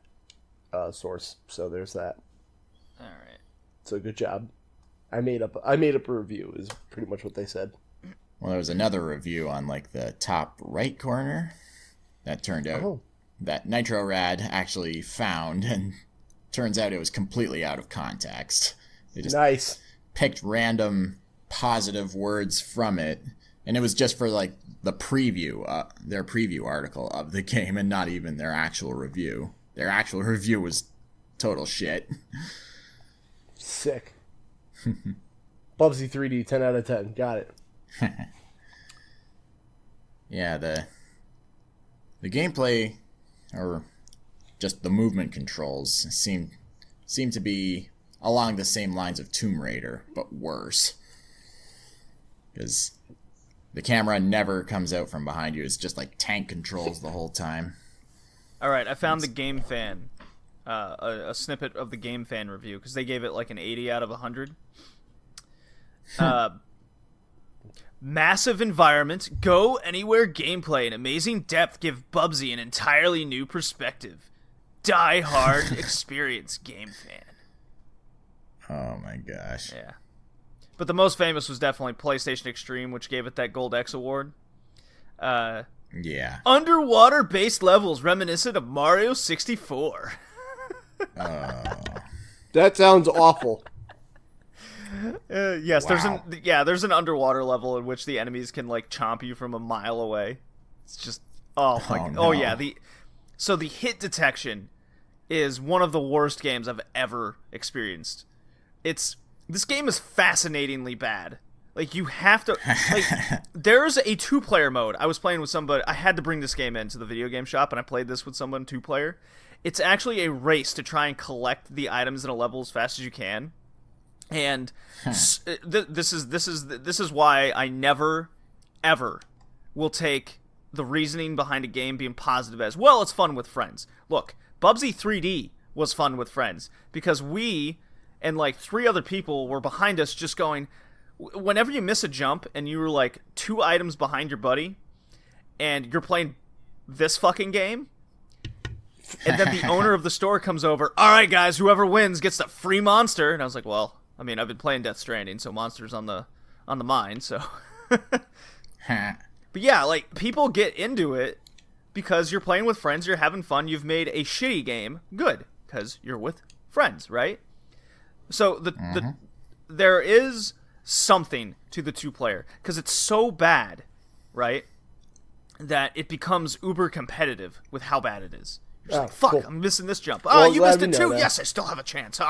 source, so there's that. All right. So good job. I made up a review is pretty much what they said. Well, there was another review on like the top right corner that turned out that Nitro Rad actually found, and turns out it was completely out of context. They just Nice. picked random positive words from it, and it was just for like the preview, their preview article of the game, and not even their actual review. Their actual review was total shit. Sick. Bubsy 3D, 10 out of 10. Got it. Yeah, the gameplay, or just the movement controls, seem to be along the same lines of Tomb Raider, but worse. Because the camera never comes out from behind you. It's just like tank controls the whole time. All right, I found the Game Fan, a snippet of the Game Fan review, because they gave it like an 80 out of 100. Massive environment, go anywhere gameplay, and amazing depth give Bubsy an entirely new perspective. Die hard experience, Game Fan. Oh my gosh. Yeah. But the most famous was definitely PlayStation Extreme, which gave it that Gold X Award. Yeah. Underwater-based levels reminiscent of Mario 64. That sounds awful. Yes, Wow. there's an underwater level in which the enemies can like chomp you from a mile away. It's just no. yeah, the hit detection is one of the worst games I've ever experienced. This game is fascinatingly bad. Like, you have to like there's a 2-player mode. I was playing with somebody. I had to bring this game into the video game shop, and I played this with someone 2-player. It's actually a race to try and collect the items in a level as fast as you can. And this is why I never ever will take the reasoning behind a game being positive as, well, it's fun with friends. Look, Bubsy 3D was fun with friends because we and like 3 other people were behind us just going, whenever you miss a jump and you were like 2 items behind your buddy and you're playing this fucking game, and then the owner of the store comes over, all right guys, whoever wins gets the free monster. And I was like, well, I mean, I've been playing Death Stranding, so monsters on the mind, so but yeah, like, people get into it because you're playing with friends, you're having fun, you've made a shitty game good because you're with friends, right? So there is something to the 2-player because it's so bad, right, that it becomes uber competitive with how bad it is. You're just like, fuck, cool. I'm missing this jump. Well, You missed it too. That. Yes, I still have a chance.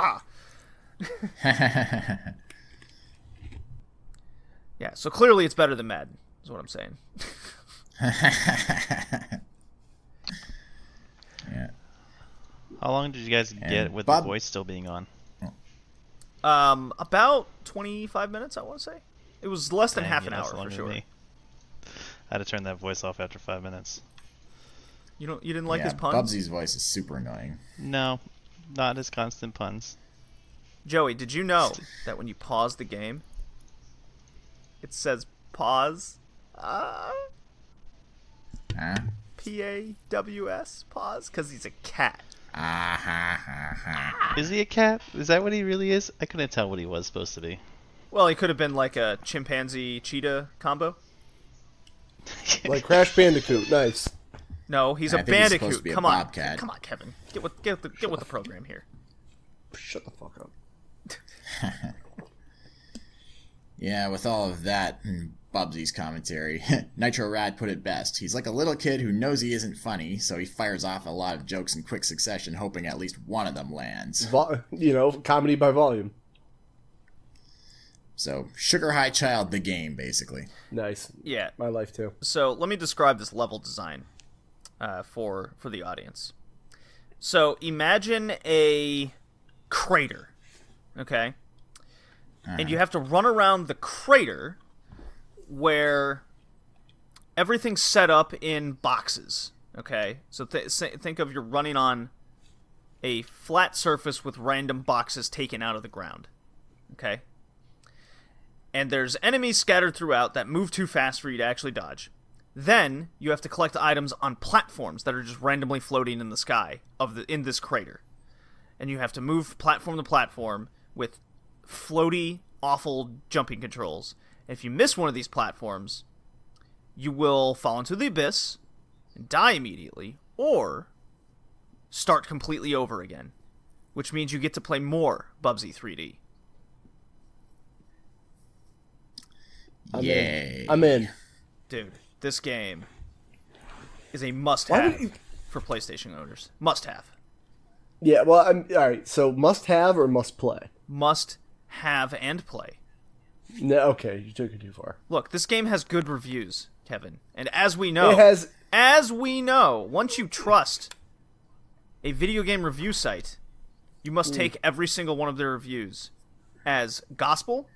Yeah, so clearly it's better than Madden, is what I'm saying. Yeah. How long did you guys get with the voice still being on? About 25 minutes, I want to say. It was less than half an hour for sure. Me. I had to turn that voice off after 5 minutes. You didn't like his puns? Bubsy's voice is super annoying. No, not his constant puns. Joey, did you know that when you pause the game, it says pause? P-A-W-S? Pause? Because he's a cat. Is he a cat? Is that what he really is? I couldn't tell what he was supposed to be. Well, he could have been like a chimpanzee-cheetah combo. Like Crash Bandicoot. Nice. No, he's a I think he's supposed bandicoot. to be a Come on. bobcat. Come on, Kevin. Get with the program here. Shut the fuck up. Yeah, with all of that and Bubsy's commentary, Nitro Rad put it best. He's like a little kid who knows he isn't funny, so he fires off a lot of jokes in quick succession, hoping at least one of them lands. Comedy by volume. So Sugar High Child, the game, basically. Nice. Yeah. My life too. So let me describe this level design for the audience. So imagine a crater, okay? And you have to run around the crater where everything's set up in boxes, okay? So think of you're running on a flat surface with random boxes taken out of the ground, okay? And there's enemies scattered throughout that move too fast for you to actually dodge. Then you have to collect items on platforms that are just randomly floating in the sky in this crater. And you have to move platform to platform with floaty, awful jumping controls. And if you miss one of these platforms, you will fall into the abyss and die immediately, or start completely over again, which means you get to play more Bubsy 3D. Yay. I'm in. Dude, this game is a must-have for PlayStation owners. Must-have. Yeah, well, all right. So must have or must play? Must have and play. No, okay, you took it too far. Look, this game has good reviews, Kevin. And as we know, once you trust a video game review site, you must take every single one of their reviews as gospel.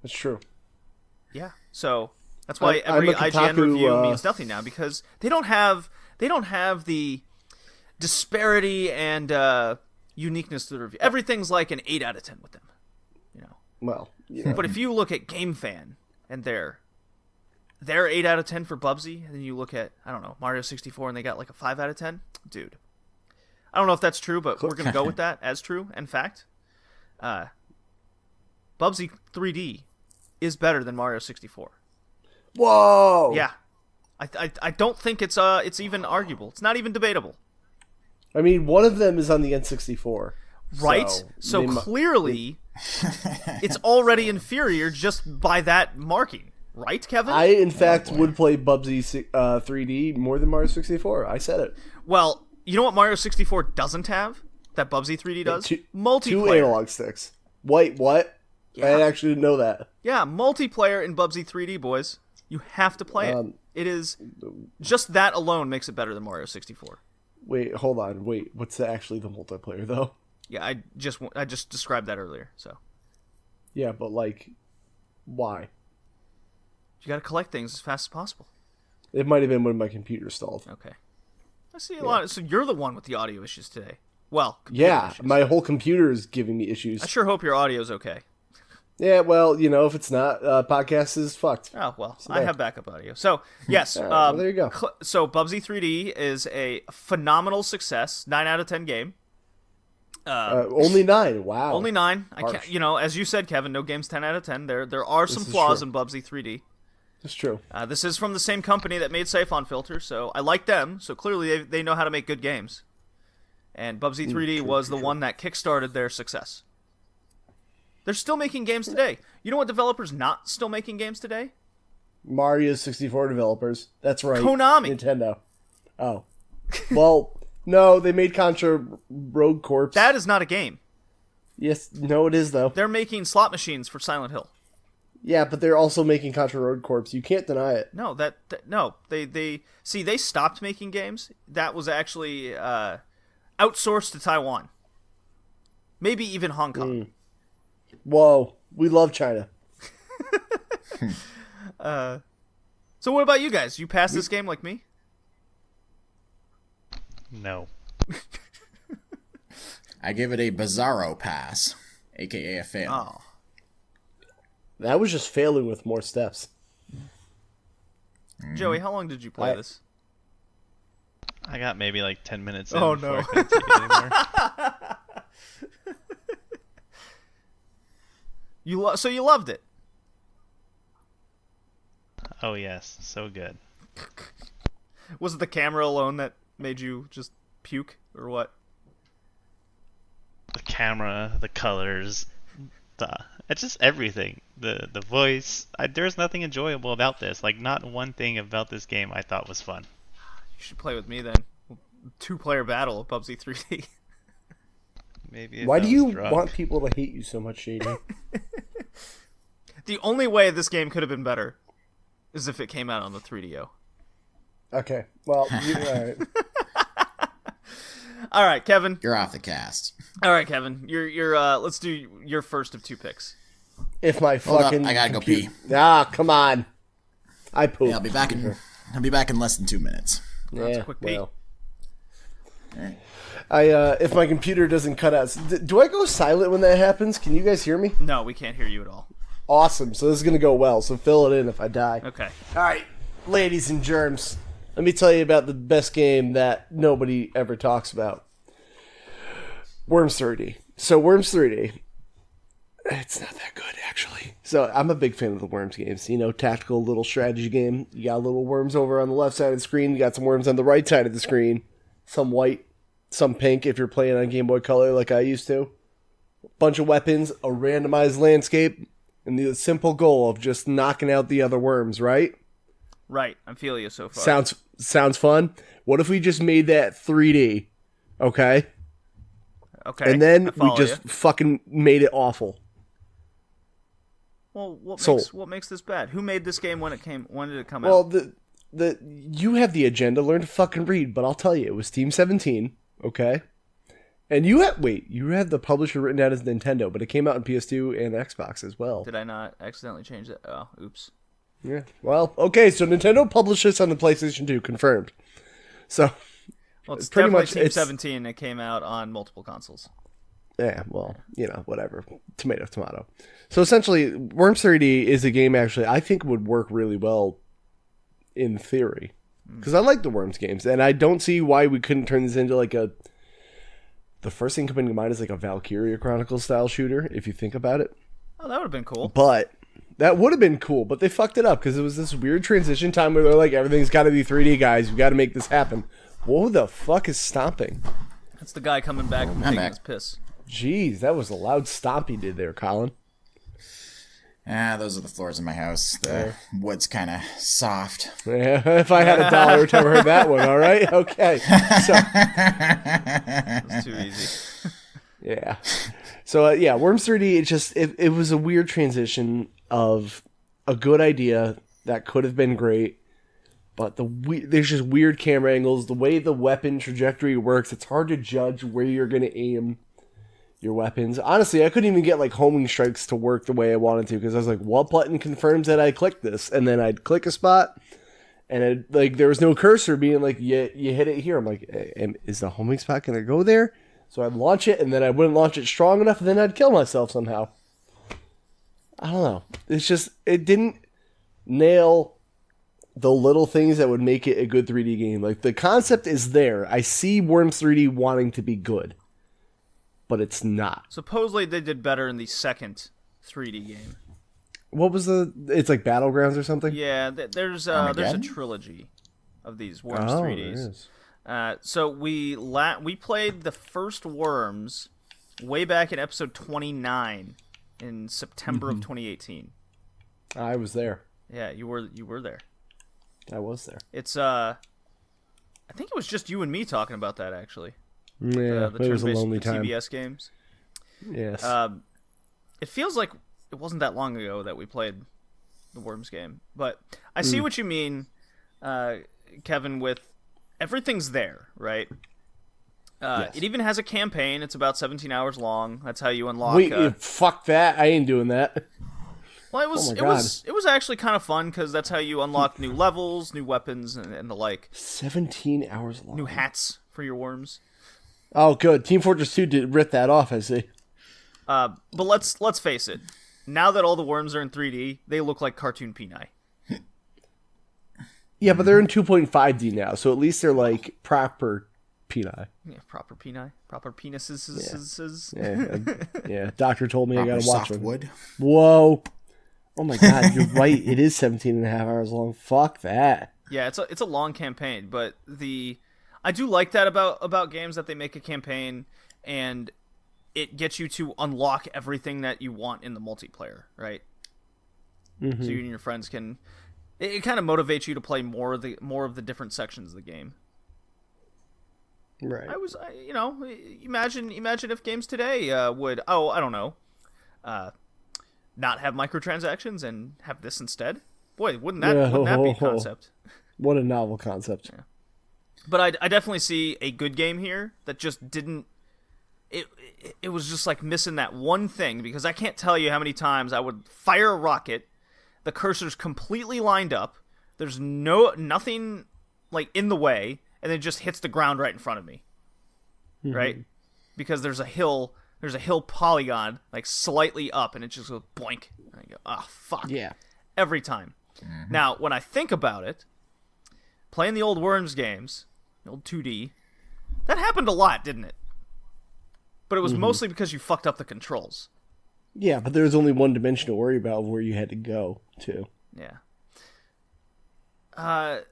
That's true. Yeah. So that's why every IGN review means nothing now, because they don't have the disparity and uniqueness to the review. Everything's like an 8 out of 10 with them. Well, yeah. But if you look at GameFan and their 8 out of 10 for Bubsy, and then you look at, I don't know, Mario 64 and they got like a 5 out of 10, dude. I don't know if that's true, but we're gonna go with that as true and fact. Bubsy 3D is better than Mario 64. Whoa. Yeah, I don't think it's even arguable. It's not even debatable. I mean, one of them is on the N64. Right? So clearly, it's already inferior just by that marking. Right, Kevin? I, in fact, would play Bubsy 3D more than Mario 64. I said it. Well, you know what Mario 64 doesn't have that Bubsy 3D does? Multiplayer. 2 analog sticks. Wait, what? Yeah. I actually didn't know that. Yeah, multiplayer in Bubsy 3D, boys. You have to play it. It is... Just that alone makes it better than Mario 64. Wait, hold on. Wait, what's actually the multiplayer, though? Yeah, I just described that earlier, so... Yeah, but, like, why? You gotta collect things as fast as possible. It might have been when my computer stalled. Okay. I see a lot. So you're the one with the audio issues today. Well, yeah, issues. my whole computer is giving me issues. I sure hope your audio's okay. Yeah, well, you know, if it's not, podcast is fucked. Oh, well, so I have backup audio. So, yes. Well, there you go. So, Bubsy 3D is a phenomenal success. 9 out of 10 game. Only 9. Wow. Only 9. I can't, as you said, Kevin, no game's 10 out of 10. There are some flaws in Bubsy 3D. That's true. This is from the same company that made Siphon Filter, so I like them. So clearly they know how to make good games. And Bubsy 3D was the one that kickstarted their success. They're still making games today. You know what developers not still making games today? Mario 64 developers. That's right. Konami. Nintendo. Oh. Well, no, they made Contra Rogue Corps. That is not a game. Yes, no, it is, though. They're making slot machines for Silent Hill. Yeah, but they're also making Contra Rogue Corps. You can't deny it. No, no. They stopped making games. That was actually outsourced to Taiwan. Maybe even Hong Kong. Whoa, we love China. So what about you guys? You passed this game like me? No. I give it a Bizarro pass, aka a fail. Oh. That was just failing with more steps. Joey, how long did you play this? I got maybe like 10 minutes in. Oh, before no. I couldn't take it anymore. So you loved it? Oh yes, so good. Was it the camera alone that made you just puke, or what? The camera, the colors, it's just everything. The voice. There's nothing enjoyable about this. Like, not one thing about this game I thought was fun. You should play with me then. 2-player battle of Bubsy 3D. Maybe. Why do you want people to hate you so much, Shady? The only way this game could have been better is if it came out on the 3DO. Okay. Well, all right. All right, Kevin. You're off the cast. All right, Kevin. You're let's do your first of 2 picks. If my Hold up, fucking I gotta go pee. Come on. I poop. Yeah, I'll be back in less than 2 minutes. Yeah, That's a quick pee. well. If my computer doesn't cut out, do I go silent when that happens? Can you guys hear me? No, we can't hear you at all. Awesome. So this is gonna go well. So fill it in if I die. Okay. All right, ladies and germs. Let me tell you about the best game that nobody ever talks about. Worms 3D. So Worms 3D. It's not that good, actually. So I'm a big fan of the Worms games. You know, tactical little strategy game. You got little worms over on the left side of the screen. You got some worms on the right side of the screen. Some white, some pink if you're playing on Game Boy Color like I used to. Bunch of weapons, a randomized landscape, and the simple goal of just knocking out the other worms, right? Right. I'm feeling you so far. Sounds fun. What if we just made that 3D? Okay? Okay. And then I we follow just you. fucking made it awful. Well, Sold. what makes this bad? Who made this game when it came? When did it come out? Well, you have the agenda. Learn to fucking read. But I'll tell you, it was Team 17. Okay, and you had the publisher written down as Nintendo, but it came out on PS2 and Xbox as well. Did I not accidentally change that? Oh, oops. Yeah. Well, okay. So Nintendo published this on the PlayStation 2, confirmed. So Well, it's pretty definitely much Team it's 17. It came out on multiple consoles. yeah. Well, whatever. Tomato, tomato. So essentially, Worms 3D is a game actually I think would work really well in theory. Because I like the Worms games, and I don't see why we couldn't turn this into like a... The first thing coming to mind is like a Valkyria Chronicles style shooter, if you think about it. Oh, that would have been cool. But that would have been cool, but they fucked it up because it was this weird transition time where they're like, everything's got to be 3D, guys. We got to make this happen. Who the fuck is stomping? That's the guy coming back from I'm taking back. his piss. Jeez, that was a loud stomp he did there, Colin. Those are the floors in my house. The wood's kind of soft. Yeah, if I had $1 every time I heard that one, all right? Okay. So, It's too easy. yeah. So, Worms 3D, it was a weird transition of a good idea that could have been great, but there's just weird camera angles. The way the weapon trajectory works, it's hard to judge where you're going to aim your weapons. Honestly, I couldn't even get like homing strikes to work the way I wanted to because I was like, what button confirms that I clicked this? And then I'd click a spot and there was no cursor being like, you hit it here. I'm like, is the homing spot going to go there? So I'd launch it and then I wouldn't launch it strong enough and then I'd kill myself somehow. I don't know. It's just, it didn't nail the little things that would make it a good 3D game. Like the concept is there. I see Worms 3D wanting to be good. But it's not. Supposedly they did better in the second 3D game. What was it's like Battlegrounds or something? Yeah, there's a Armageddon? trilogy of these Worms Oh, 3Ds. there is. So we played the first Worms way back in episode 29 in September of 2018. I was there. Yeah, you were there. I was there. It's I think it was just you and me talking about that actually. Yeah, The it was a turn-based lonely time. TBS games. Yes. It feels like it wasn't that long ago that we played the Worms game, but I see what you mean, Kevin. With everything's there, right? Yes. It even has a campaign. It's about 17 hours long. That's how you unlock. Wait, fuck that! I ain't doing that. Well, Oh my it God. was actually kind of fun because that's how you unlock new levels, new weapons, and the like. 17 hours long. New hats for your worms. Oh, good. Team Fortress 2 did rip that off, I see. But let's face it. Now that all the worms are in 3D, they look like cartoon peni. Yeah, but they're in 2.5D now, so at least they're like proper peni. Yeah, proper peni, proper penises. Yeah, doctor told me I gotta watch soft them. wood. Whoa. Oh my god, you're right. It is 17 and a half hours long. Fuck that. Yeah, it's a long campaign, but I do like that about games that they make a campaign and it gets you to unlock everything that you want in the multiplayer, right? Mm-hmm. So you and your friends can. It kind of motivates you to play more of the different sections of the game. Right. Imagine if games today would. Oh, I don't know. not have microtransactions and have this instead? Boy, wouldn't that be a concept? What a novel concept. Yeah. But I definitely see a good game here that just didn't. It was just like missing that one thing, because I can't tell you how many times I would fire a rocket, the cursor's completely lined up, there's nothing like in the way, and it just hits the ground right in front of me. Mm-hmm. Right? Because there's a hill polygon like slightly up, and it just goes boink. And I go, oh fuck. Yeah. Every time. Mm-hmm. Now, when I think about it, playing the old Worms games, the old 2D, that happened a lot, didn't it? But it was mostly because you fucked up the controls. Yeah, but there was only one dimension to worry about of where you had to go to. Yeah. The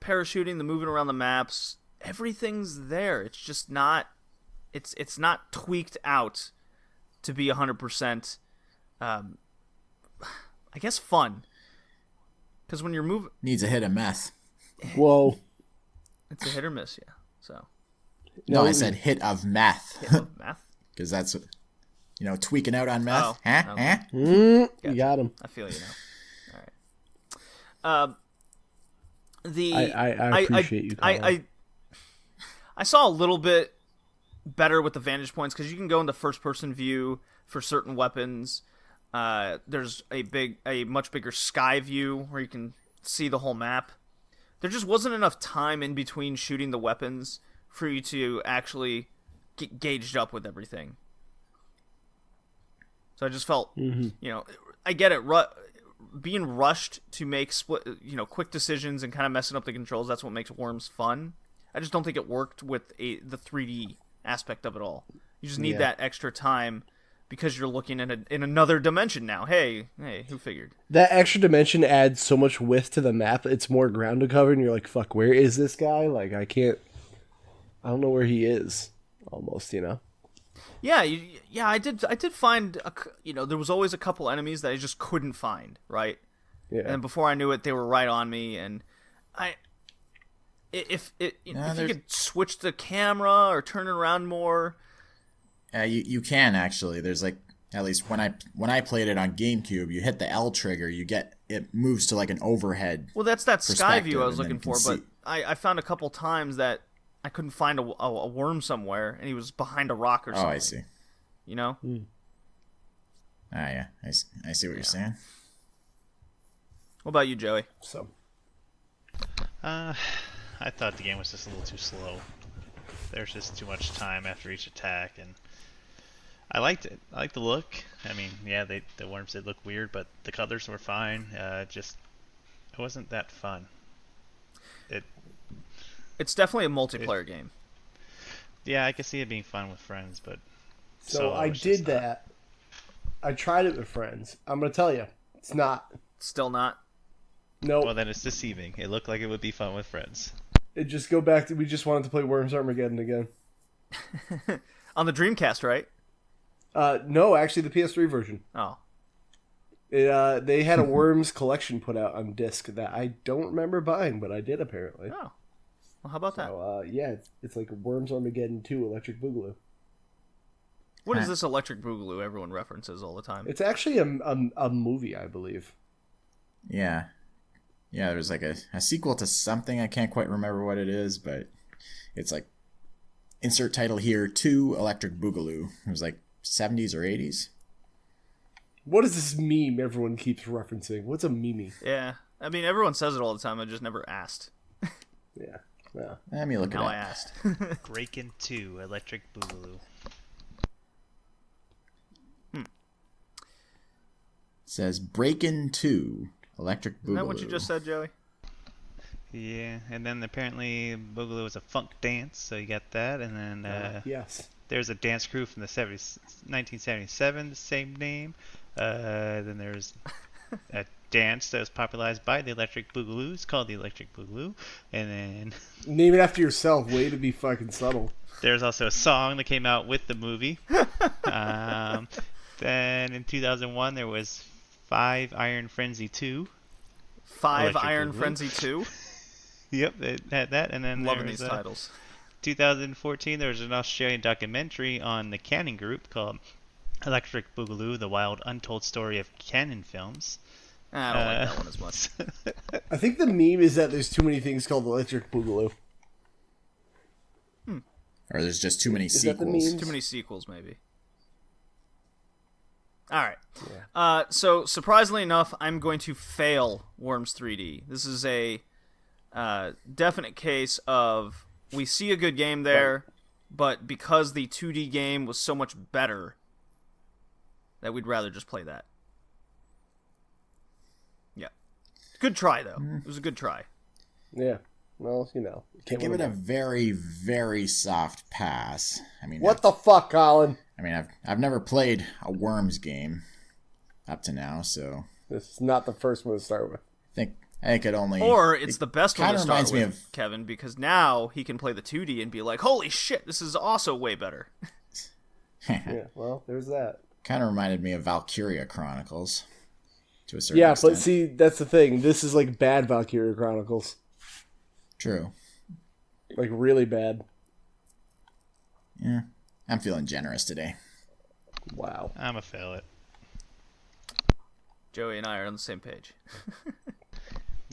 parachuting, the moving around the maps, everything's there. It's just not. It's not tweaked out to be 100%. I guess fun. Because when you're moving, needs a hit of meth. Whoa. It's a hit or miss, yeah. So. No, I said hit of meth. Hit of meth? Because that's, tweaking out on meth. Oh, huh? okay. Huh? Gotcha. You got him. I feel you now. All right. I appreciate you. I saw a little bit better with the vantage points, because you can go into first-person view for certain weapons. There's a much bigger sky view where you can see the whole map. There just wasn't enough time in between shooting the weapons for you to actually get gauged up with everything. So I just felt, I get it. Being rushed to make quick decisions and kind of messing up the controls, that's what makes Worms fun. I just don't think it worked with the 3D aspect of it all. You just need that extra time because you're looking in another dimension now. Hey, who figured? That extra dimension adds so much width to the map. It's more ground to cover, and you're like, fuck, where is this guy? Like, I don't know where he is, almost, Yeah, I did find, there was always a couple enemies that I just couldn't find, right? Yeah. And before I knew it, they were right on me, and if you could switch the camera or turn it around more. You can actually. There's like, at least when I played it on GameCube, you hit the L trigger, it moves to like an overhead. Well, that's that sky view I was looking for, but I found a couple times that I couldn't find a worm somewhere, and he was behind a rock or something. Oh, I see. Yeah. I see what you're saying. What about you, Joey? So, I thought the game was just a little too slow. There's just too much time after each attack, and I liked it. I liked the look. I mean, yeah, the worms did look weird, but the colors were fine. It wasn't that fun. It's definitely a multiplayer game. Yeah, I can see it being fun with friends, but... So I did that. I tried it with friends. I'm going to tell you, it's not. Still not? No. Well, then it's deceiving. It looked like it would be fun with friends. It just go back to, we just wanted to play Worms Armageddon again. On the Dreamcast, right? No, actually the PS3 version. Oh. They had a Worms collection put out on disc that I don't remember buying, but I did apparently. Oh. Well, how about that? Yeah, it's like Worms Armageddon 2 Electric Boogaloo. What is this Electric Boogaloo everyone references all the time? It's actually a movie, I believe. Yeah. Yeah, there's like a sequel to something. I can't quite remember what it is, but it's like, insert title here, 2 Electric Boogaloo. It was like 70s or 80s. What is this meme everyone keeps referencing? What's a meme? Yeah. I mean, everyone says it all the time. I just never asked. Yeah. Yeah. Let me look it up. Now I asked. Breakin' 2 Electric Boogaloo. It says Breakin' 2 Electric Boogaloo. Isn't that what you just said, Joey? Yeah, and then apparently Boogaloo is a funk dance, so you got that, and then yes, there's a dance crew from the 1977, the same name. Then there's a dance that was popularized by the Electric Boogaloos called the Electric Boogaloo, and then name it after yourself. Way to be fucking subtle. There's also a song that came out with the movie. Then in 2001 there was 5 Iron Frenzy 2. 5 Electric Iron Boogaloo. Frenzy 2? Yep, it had that, and then Loving there was these titles. 2014 there was an Australian documentary on the Canning Group called Electric Boogaloo: The Wild Untold Story of Canon Films. I don't like that one as much. I think the meme is that there's too many things called Electric Boogaloo. Or there's just too many Is that the sequels. meme? Too many sequels, maybe. All right. So surprisingly enough, I'm going to fail Worms 3D. This is a definite case of we see a good game there, but because the 2D game was so much better, that we'd rather just play that. Yeah. Good try, though. It was a good try. Yeah. Well, I give it a very, very soft pass. I mean, What the fuck, Colin? I've never played a Worms game up to now, so This is not the first one to start with. I think it only. Or it's the best one to kinda start reminds with, me of- Kevin, because now he can play the 2D and be like, holy shit, this is also way better. Yeah, well, there's that. Kind of reminded me of Valkyria Chronicles to a certain Yeah, extent. but see, that's the thing. This is like bad Valkyria Chronicles. True. Like, really bad. Yeah, I'm feeling generous today. Wow. I'm a fail it. Joey and I are on the same page.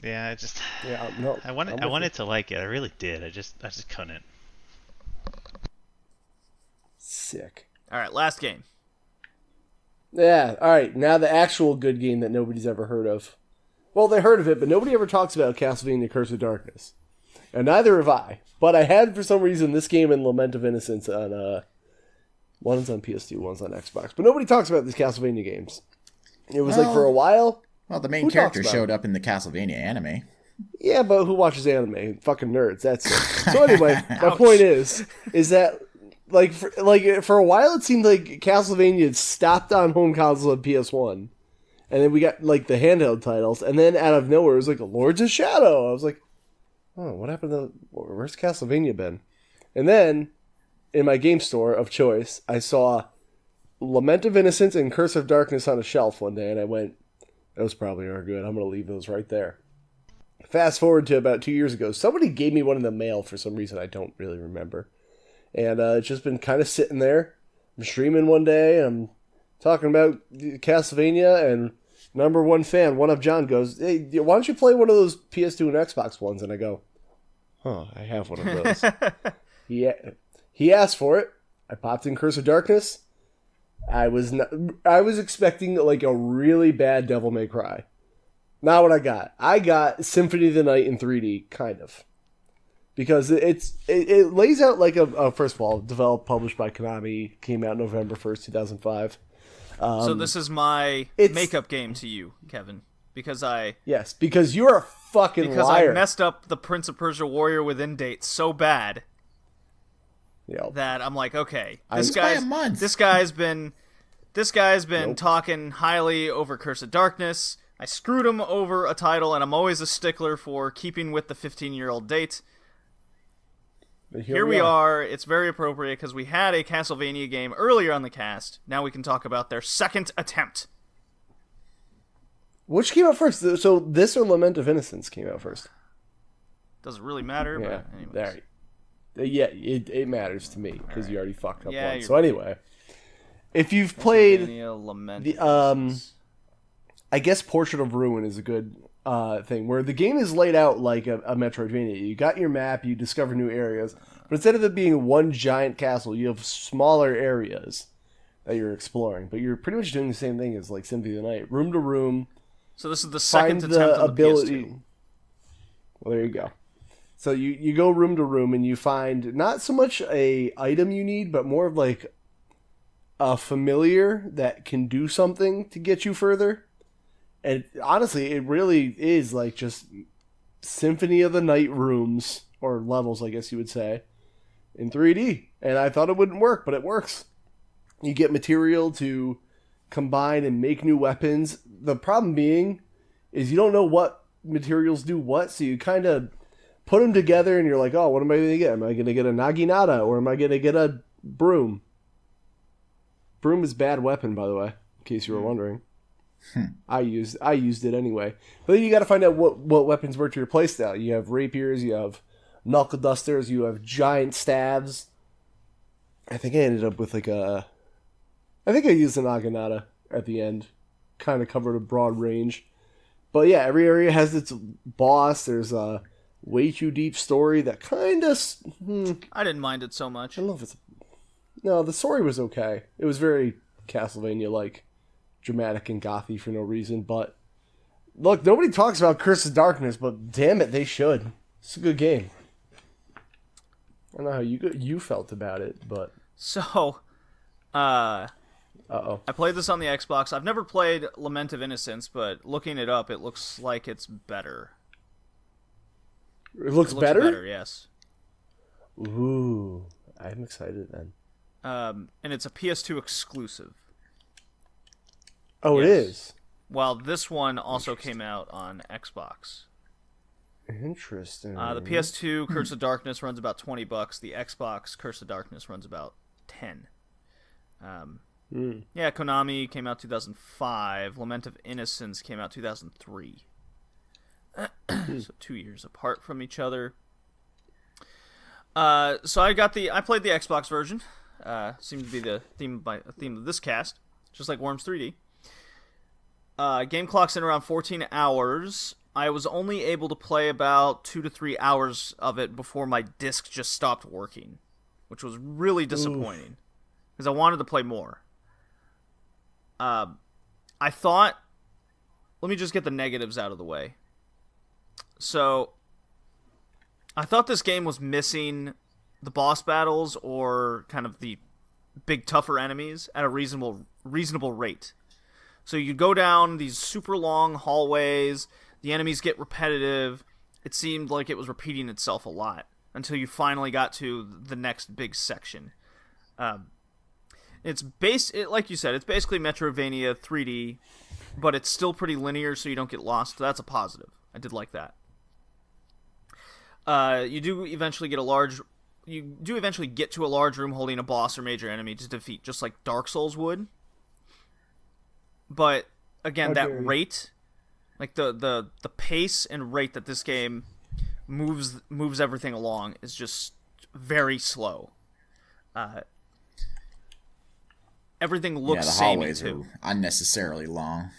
Yeah, I just Yeah, no. I wanted to like it. I really did. I just couldn't. Sick. All right, last game. Yeah, alright, now the actual good game that nobody's ever heard of. Well, they heard of it, but nobody ever talks about Castlevania Curse of Darkness. And neither have I. But I had, for some reason, this game and Lament of Innocence on, one's on PS2, one's on Xbox. But nobody talks about these Castlevania games. It was like for a while. Well, the main Who talks character about showed up in the Castlevania anime. Yeah, but who watches anime? Fucking nerds. That's it. So anyway, my point is that for a while it seemed like Castlevania had stopped on home console and PS1, and then we got like the handheld titles, and then out of nowhere it was like Lords of Shadow. I was like, oh, what happened to where's Castlevania been? And then in my game store of choice, I saw Lament of Innocence and Curse of Darkness on a shelf one day, and I went, those probably are good. I'm gonna leave those right there. Fast forward to about 2 years ago, somebody gave me one in the mail for some reason I don't really remember. And it's just been kind of sitting there. I'm streaming one day, I'm talking about Castlevania, and number one fan, One Up John, goes, hey, why don't you play one of those PS2 and Xbox ones? And I go, oh, I have one of those. He asked for it. I popped in Curse of Darkness. I was expecting like a really bad Devil May Cry. Not what I got. I got Symphony of the Night in 3D, kind of. Because it lays out like first of all, developed, published by Konami, came out November 1st, 2005. So this is my makeup game to you, Kevin. Because Yes, because you're a fucking liar. I messed up the Prince of Persia Warrior Within date so bad that I'm like, okay, this guy's been talking highly over Curse of Darkness. I screwed him over a title, and I'm always a stickler for keeping with the 15-year-old date. Here we are. It's very appropriate because we had a Castlevania game earlier on the cast. Now we can talk about their second attempt. Which came out first? So this or Lament of Innocence came out first? Doesn't really matter, Yeah, but anyways. Yeah, it matters to me because you already fucked up Yeah, once. So anyway, if you've played the I guess Portrait of Ruin is a good thing where the game is laid out like a Metroidvania. You got your map, you discover new areas, but instead of it being one giant castle, you have smaller areas that you're exploring. But you're pretty much doing the same thing as like Symphony of the Night, room to room. So this is the second attempt on the PS2. Well, there you go. So you go room to room and you find not so much a item you need, but more of like a familiar that can do something to get you further. And honestly, it really is like just Symphony of the Night rooms, or levels, I guess you would say, in 3D. And I thought it wouldn't work, but it works. You get material to combine and make new weapons. The problem being is you don't know what materials do what, so you kind of put them together and you're like, oh, what am I going to get? Am I going to get a Naginata, or am I going to get a broom? Broom is bad weapon, by the way, in case you were wondering. I used it anyway. But then you got to find out what weapons work to your playstyle. You have rapiers, you have knuckle dusters, you have giant staves. I think I ended up with like a I think I used an Naginata at the end. Kind of covered a broad range. But yeah, every area has its boss. There's a way too deep story that kind of... I didn't mind it so much. I don't know if it's... No, the story was okay. It was very Castlevania-like, dramatic and gothy for no reason. But look, nobody talks about Curse of Darkness, but damn it, they should. It's a good game. I don't know how you felt about it, but... So, Uh-oh. I played this on the Xbox. I've never played Lament of Innocence, but looking it up, it looks like it's better. It looks better? Yes. Ooh, I'm excited then. And it's a PS2 exclusive. Oh, Yes. It is? While this one also came out on Xbox. Interesting. The PS2 Curse of Darkness runs about $20. The Xbox Curse of Darkness runs about 10. Yeah, Konami came out 2005. Lament of Innocence came out 2003. So 2 years apart from each other. So I played the Xbox version. Seems to be the theme of this cast, just like Worms 3D. Game clock's in around 14 hours. I was only able to play about 2 to 3 hours of it before my disc just stopped working, which was really disappointing because I wanted to play more. I thought, let me just get the negatives out of the way. So, I thought this game was missing the boss battles or kind of the big tougher enemies at a reasonable rate. So you go down these super long hallways, the enemies get repetitive. It seemed like it was repeating itself a lot until you finally got to the next big section. Like you said, it's basically Metroidvania 3D, but it's still pretty linear, so you don't get lost. So that's a positive. I did like that. You do eventually get to a large room holding a boss or major enemy to defeat, just like Dark Souls would. But again, that rate, like the pace and rate that this game moves everything along is just very slow. Everything looks samey hallways too. are unnecessarily long.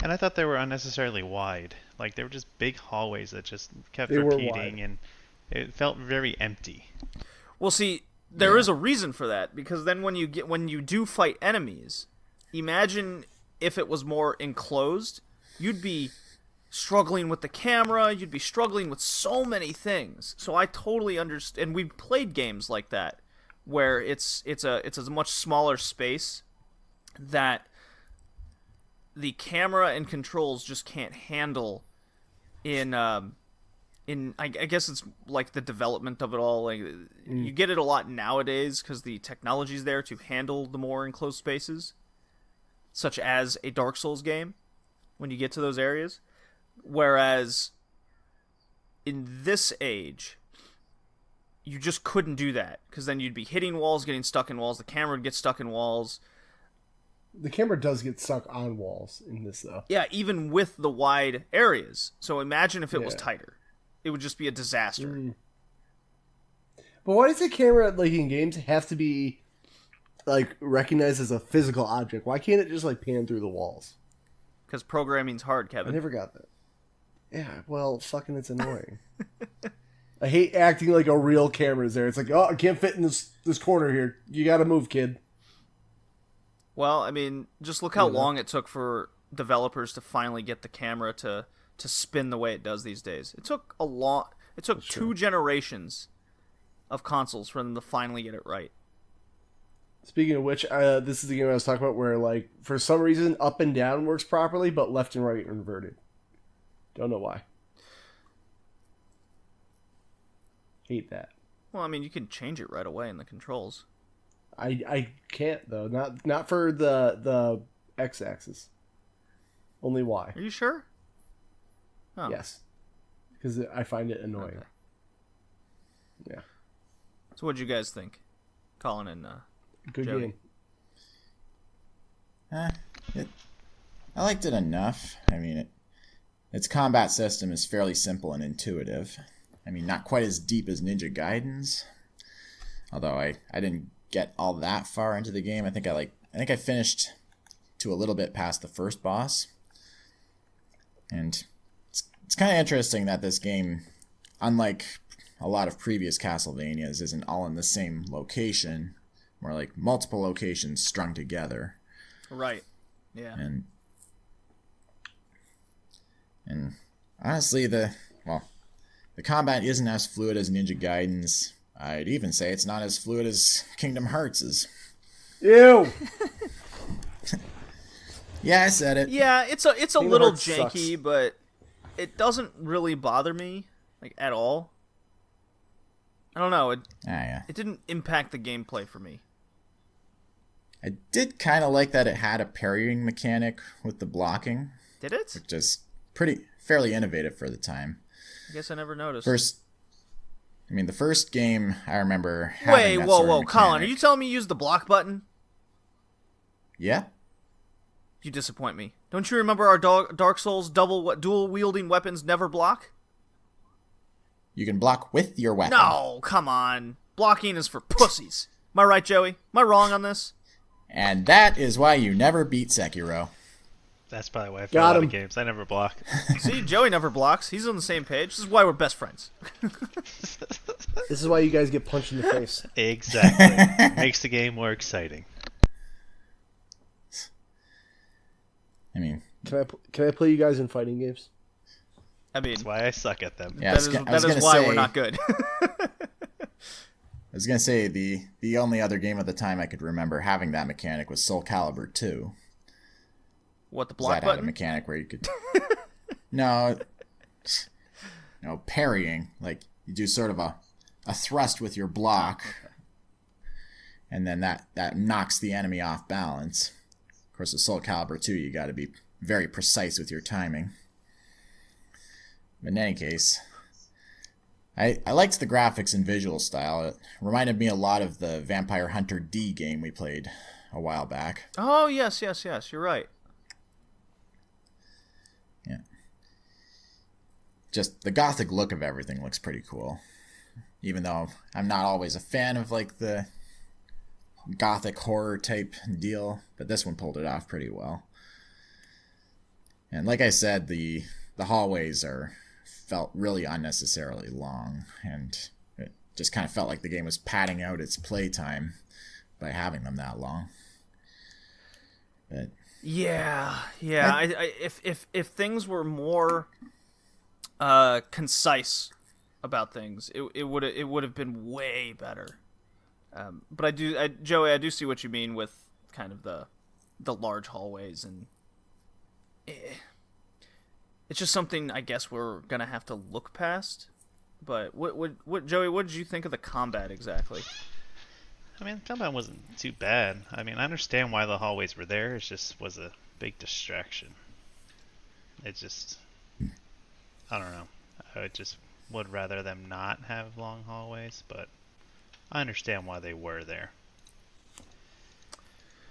And I thought they were unnecessarily wide. Like, they were just big hallways that just kept They were repeating, wide. and it felt very empty. Well, see, there is a reason for that, because then when you do fight enemies, imagine if it was more enclosed, you'd be struggling with the camera, you'd be struggling with so many things. So I totally understand, and we've played games like that where it's a much smaller space that the camera and controls just can't handle I guess it's like the development of it all. Like you get it a lot nowadays because the technology's there to handle the more enclosed spaces, such as a Dark Souls game when you get to those areas. Whereas in this age, you just couldn't do that because then you'd be hitting walls, getting stuck in walls. The camera would get stuck in walls. The camera does get stuck on walls in this, though. Yeah, even with the wide areas. So imagine if it was tighter. It would just be a disaster. But why does the camera, like in games, have to be like recognized as a physical object? Why can't it just like pan through the walls? Because programming's hard, Kevin. I never got that. Yeah, well, fucking, it's annoying. I hate acting like a real camera's there. It's like, oh, I can't fit in this corner here. You got to move, kid. Well, I mean, just look how long it took for developers to finally get the camera to spin the way it does these days. It took two generations of consoles for them to finally get it right. Speaking of which, this is the game I was talking about where, like, for some reason, up and down works properly, but left and right are inverted. Don't know why. Hate that. Well, I mean, you can change it right away in the controls. I can't, though. Not for the X-axis. Only Y. Are you sure? Oh. Yes. Because I find it annoying. Okay. Yeah. So what'd you guys think? Colin and Good Joey. game. I liked it enough. I mean, its combat system is fairly simple and intuitive. I mean, not quite as deep as Ninja Gaiden's. Although I didn't get all that far into the game. I think I finished to a little bit past the first boss. And it's kind of interesting that this game, unlike a lot of previous Castlevanias, isn't all in the same location. More like multiple locations strung together. Right. Yeah. And honestly, the combat isn't as fluid as Ninja Gaiden's. I'd even say it's not as fluid as Kingdom Hearts'. Ew. Yeah, I said it. Yeah, it's a Kingdom little Hearts janky, sucks. but it doesn't really bother me like at all. I don't know. Yeah. It didn't impact the gameplay for me. I did kind of like that it had a parrying mechanic with the blocking, Did it? which is fairly innovative for the time. I guess I never noticed. The first game I remember having Wait, that whoa, sort of whoa, Colin, are mechanic. you telling me you use the block button? Yeah. You disappoint me. Don't you remember our Dark Souls dual wielding weapons never block? You can block with your weapon. No, come on. Blocking is for pussies. Am I right, Joey? Am I wrong on this? And that is why you never beat Sekiro. That's probably why I play a Got lot him. of games. I never block. See, Joey never blocks. He's on the same page. This is why we're best friends. This is why you guys get punched in the face. Exactly. Makes the game more exciting. Can I play you guys in fighting games? I mean, That's why I suck at them. Yeah, that is why we're not good. I was going to say, the only other game at the time I could remember having that mechanic was Soul Calibur 2. What, the 'Cause block that had a button? mechanic where you could... No, parrying. Like, you do sort of a thrust with your block, and then that knocks the enemy off balance. Of course, with Soul Calibur 2, you got to be very precise with your timing. But in any case, I liked the graphics and visual style. It reminded me a lot of the Vampire Hunter D game we played a while back. Oh, yes. You're right. Yeah. Just the gothic look of everything looks pretty cool. Even though I'm not always a fan of like the gothic horror type deal, but this one pulled it off pretty well. And like I said, the hallways felt really unnecessarily long, and it just kind of felt like the game was padding out its playtime by having them that long. But Yeah. If things were more concise about things, it would have been way better. But Joey, I do see what you mean with kind of the large hallways, and it's just something I guess we're gonna have to look past. But what Joey, what did you think of the combat exactly? I mean, the combat wasn't too bad. I mean, I understand why the hallways were there. It just was a big distraction. It just... I don't know. I just would rather them not have long hallways, but I understand why they were there.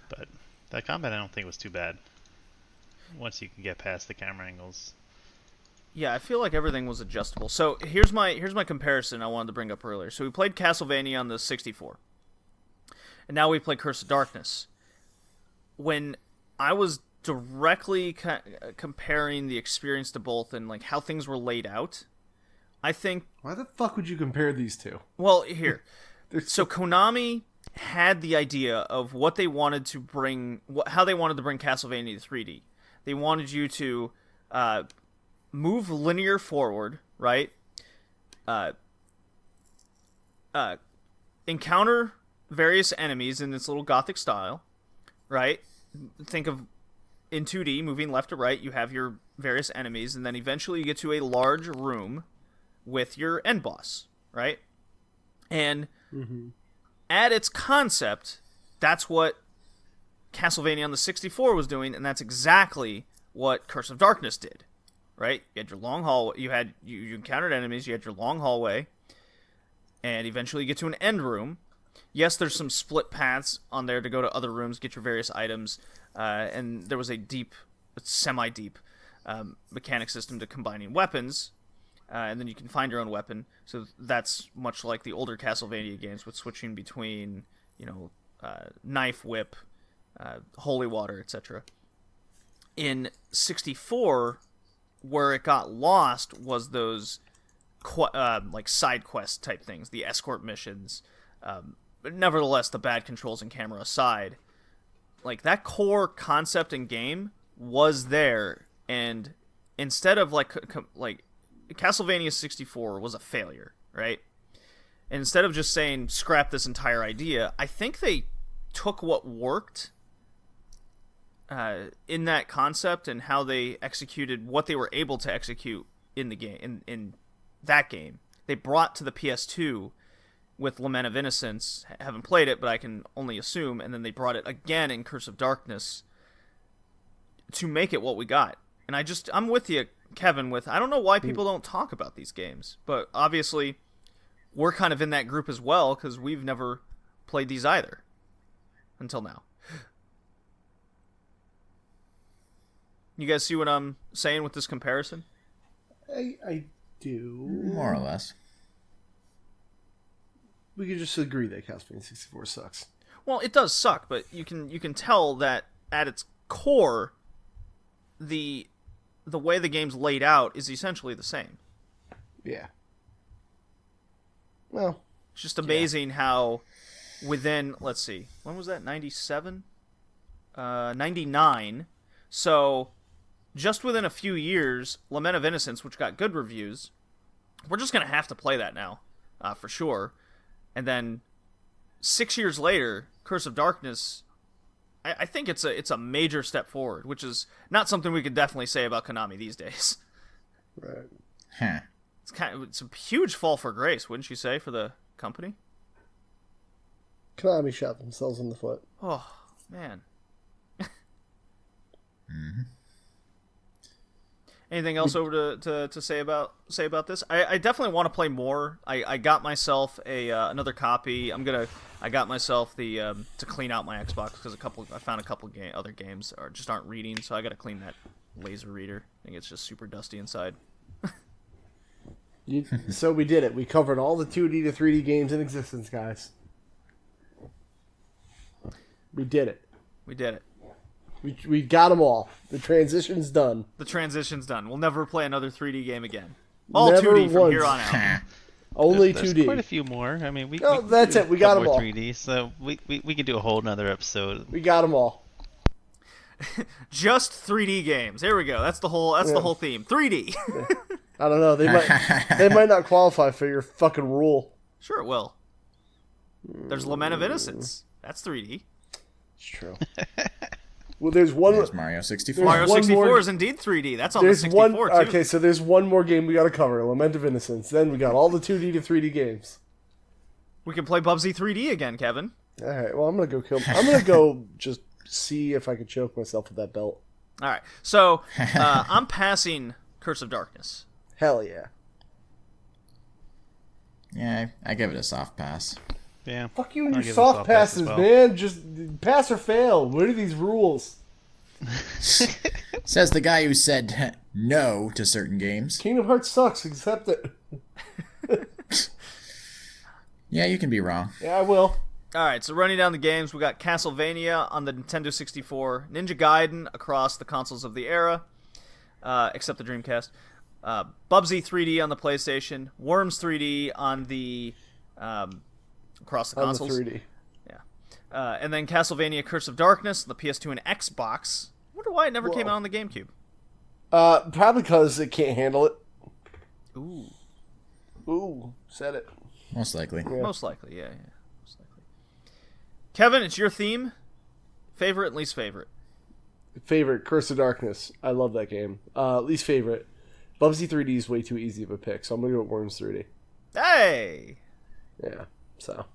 But the combat I don't think was too bad. Once you can get past the camera angles. Yeah, I feel like everything was adjustable. So here's my comparison I wanted to bring up earlier. So we played Castlevania on the 64. And now we play Curse of Darkness. When I was directly comparing the experience to both and like how things were laid out, I think... Why the fuck would you compare these two? Well, here. So Konami had the idea of what they wanted to bring... how they wanted to bring Castlevania to 3D. They wanted you to move linear forward, right? Encounter various enemies in this little gothic style, right? Think of in 2D, moving left to right, you have your various enemies, and then eventually you get to a large room with your end boss, right? And at its concept, that's what Castlevania on the 64 was doing, and that's exactly what Curse of Darkness did, right? You had your long hallway, you encountered enemies, you had your long hallway, and eventually you get to an end room. Yes, there's some split paths on there to go to other rooms, get your various items, and there was a semi-deep mechanic system to combining weapons, and then you can find your own weapon. So that's much like the older Castlevania games with switching between Knife Whip, Holy Water, etc. In 64, where it got lost was those like side quest type things, the escort missions. But nevertheless, the bad controls and camera aside, like that core concept and game was there, and instead of like Castlevania 64 was a failure, right? And instead of just saying scrap this entire idea, I think they took what worked in that concept and how they executed what they were able to execute in the game, in that game. They brought to the PS2 with Lament of Innocence. Haven't played it, but I can only assume. And then they brought it again in Curse of Darkness to make it what we got. And I'm with you, Kevin, I don't know why people don't talk about these games, but obviously we're kind of in that group as well because we've never played these either until now. You guys see what I'm saying with this comparison? I do. More or less. We could just agree that Castlevania 64 sucks. Well, it does suck, but you can tell that at its core, the way the game's laid out is essentially the same. Yeah. Well, it's just amazing how within, let's see, when was that? 97? 99. So just within a few years, Lament of Innocence, which got good reviews, we're just going to have to play that now, for sure. And then 6 years later, Curse of Darkness, I think it's a major step forward, which is not something we could definitely say about Konami these days. Right. Huh. It's a huge fall for grace, wouldn't you say, for the company? Konami shot themselves in the foot. Oh, man. Mm-hmm. Anything else over to say about this? I definitely want to play more. I got myself another copy. I got myself the to clean out my Xbox because I found a couple other games aren't reading, so I got to clean that laser reader. I think it's just super dusty inside. So we did it. We covered all the 2D to 3D games in existence, guys. We did it. We did it. We got them all. The transition's done. We'll never play another 3D game again. All Never 2D from once. here on out. Only There's 2D. quite a few more. I mean, that's it. We got them all. 3D, so we could do a whole nother episode. We got them all. Just 3D games. There we go. That's the whole theme. 3D. I don't know. They might not qualify for your fucking rule. Sure it will. There's Lament of Innocence. That's 3D. It's true. Well, there's Mario 64. Mario 64 is indeed 3D. That's on the 64 too. Okay, so there's one more game we got to cover, Lament of Innocence. Then we got all the 2D to 3D games. We can play Bubsy 3D again, Kevin. All right. Well, I'm gonna go just see if I can choke myself with that belt. All right. So I'm passing Curse of Darkness. Hell yeah. Yeah, I give it a soft pass. Yeah. Fuck you and I'll your give it a soft passes, as well. man. Just pass or fail. What are these rules? Says the guy who said no to certain games. Kingdom Hearts sucks. Accept it. Yeah, you can be wrong. Yeah, I will. All right, so running down the games, we got Castlevania on the Nintendo 64, Ninja Gaiden across the consoles of the era, except the Dreamcast, Bubsy 3D on the PlayStation, Worms 3D on the across the consoles. On the 3D. Yeah, and then Castlevania: Curse of Darkness, the PS2 and Xbox. I wonder why it never came out on the GameCube. Probably because it can't handle it. Ooh, said it. Most likely. Yeah. Most likely, yeah. Most likely. Kevin, it's your theme. Favorite and least favorite. Favorite, Curse of Darkness. I love that game. Least favorite, Bubsy 3D is way too easy of a pick, so I'm gonna go with Worms 3D. Hey! Yeah, so.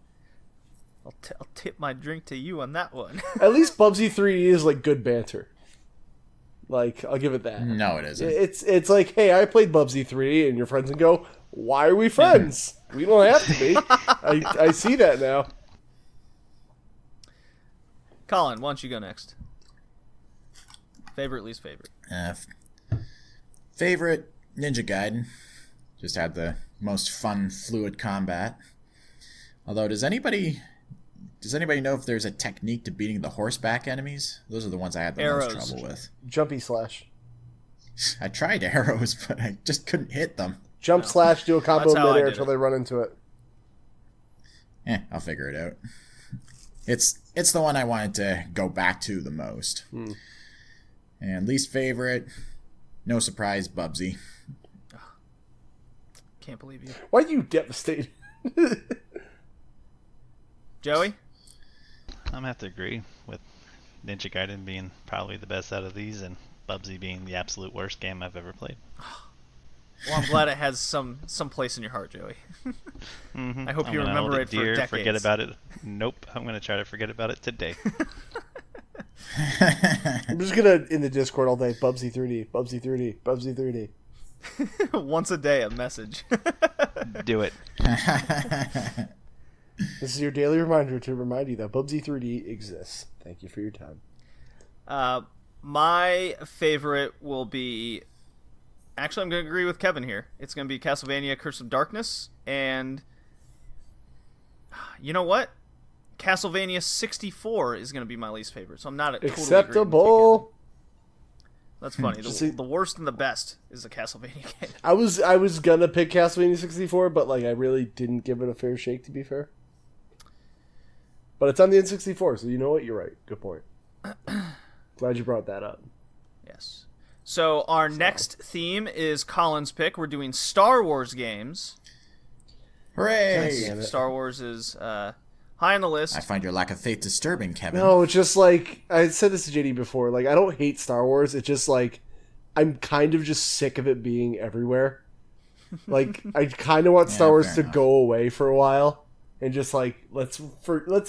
I'll tip my drink to you on that one. At least Bubsy 3D is like good banter. Like, I'll give it that. No, it isn't. It's like, hey, I played Bubsy 3, and your friends would go, why are we friends? We don't have to be. I see that now. Colin, why don't you go next? Favorite, least favorite. Favorite, Ninja Gaiden. Just had the most fun, fluid combat. Although, does anybody Does anybody know if there's a technique to beating the horseback enemies? Those are the ones I had the Arrows. most trouble with. Jumpy slash. I tried arrows, but I just couldn't hit them. Jump slash, do a combo That's how I midair did until it. they run into it. I'll figure it out. It's the one I wanted to go back to the most. And least favorite, no surprise, Bubsy. Can't believe you. Why are you devastated? Joey? I'm gonna have to agree with Ninja Gaiden being probably the best out of these, and Bubsy being the absolute worst game I've ever played. Well, I'm glad it has some place in your heart, Joey. I hope you remember it for decades. Forget about it. Nope, I'm gonna try to forget about it today. I'm just gonna, in the Discord all day, Bubsy 3D, Bubsy 3D, Bubsy 3D. Once a day, a message. Do it. This is your daily reminder to remind you that Bubsy 3D exists. Thank you for your time. My favorite will be... Actually, I'm going to agree with Kevin here. It's going to be Castlevania Curse of Darkness, and... You know what? Castlevania 64 is going to be my least favorite, so I'm not totally acceptable. That's funny. The worst and the best is the Castlevania game. I was gonna pick Castlevania 64, but I really didn't give it a fair shake, to be fair. But it's on the N64, so you know what? You're right. Good point. Glad you brought that up. Yes. So our next theme is Colin's pick. We're doing Star Wars games. Hooray! Damn it. Star Wars is high on the list. I find your lack of faith disturbing, Kevin. No, it's just I said this to JD before. I don't hate Star Wars. It's just I'm kind of just sick of it being everywhere. I kind of want Star Wars to go away for a while and just let's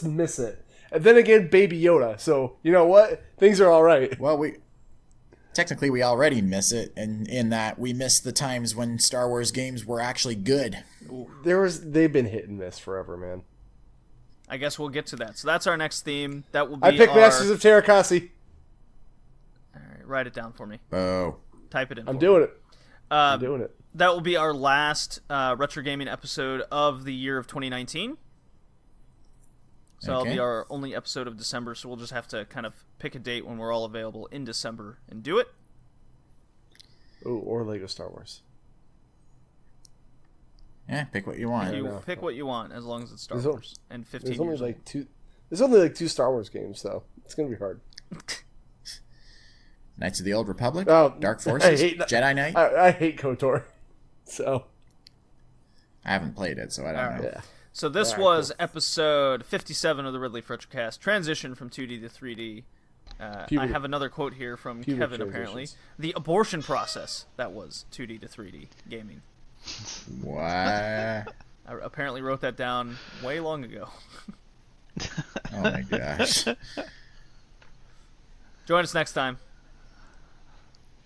miss it. And then again, Baby Yoda. So you know what? Things are all right. Well, technically we already miss it, and in that we miss the times when Star Wars games were actually good. They've been hit and miss forever, man. I guess we'll get to that. So that's our next theme. That will be I picked Masters of Terrakasi. All right, write it down for me. Oh. Type it in. I'm doing it. I'm doing it. That will be our last retro gaming episode of the year of 2019. So that'll be our only episode of December, so we'll just have to kind of pick a date when we're all available in December and do it. Ooh, or Lego Star Wars. Yeah, pick what you want. You pick what you want, as long as it's Star Wars. And 15 There's only years old. There's only 2 Star Wars games, though. It's gonna be hard. Knights of the Old Republic, Oh, Dark Forces, I hate Jedi Knight. I hate KOTOR. So I haven't played it, so I don't know. yeah. So this was episode 57 of the Ridley Retrocast, transition from 2D to 3D. I have another quote here from Kevin, apparently. The abortion process, that was 2D to 3D gaming. What? I apparently wrote that down way long ago. Oh my gosh. Join us next time.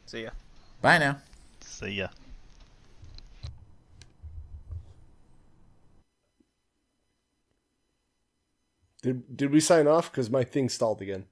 See ya. Bye now. See ya. Did we sign off? Because my thing stalled again.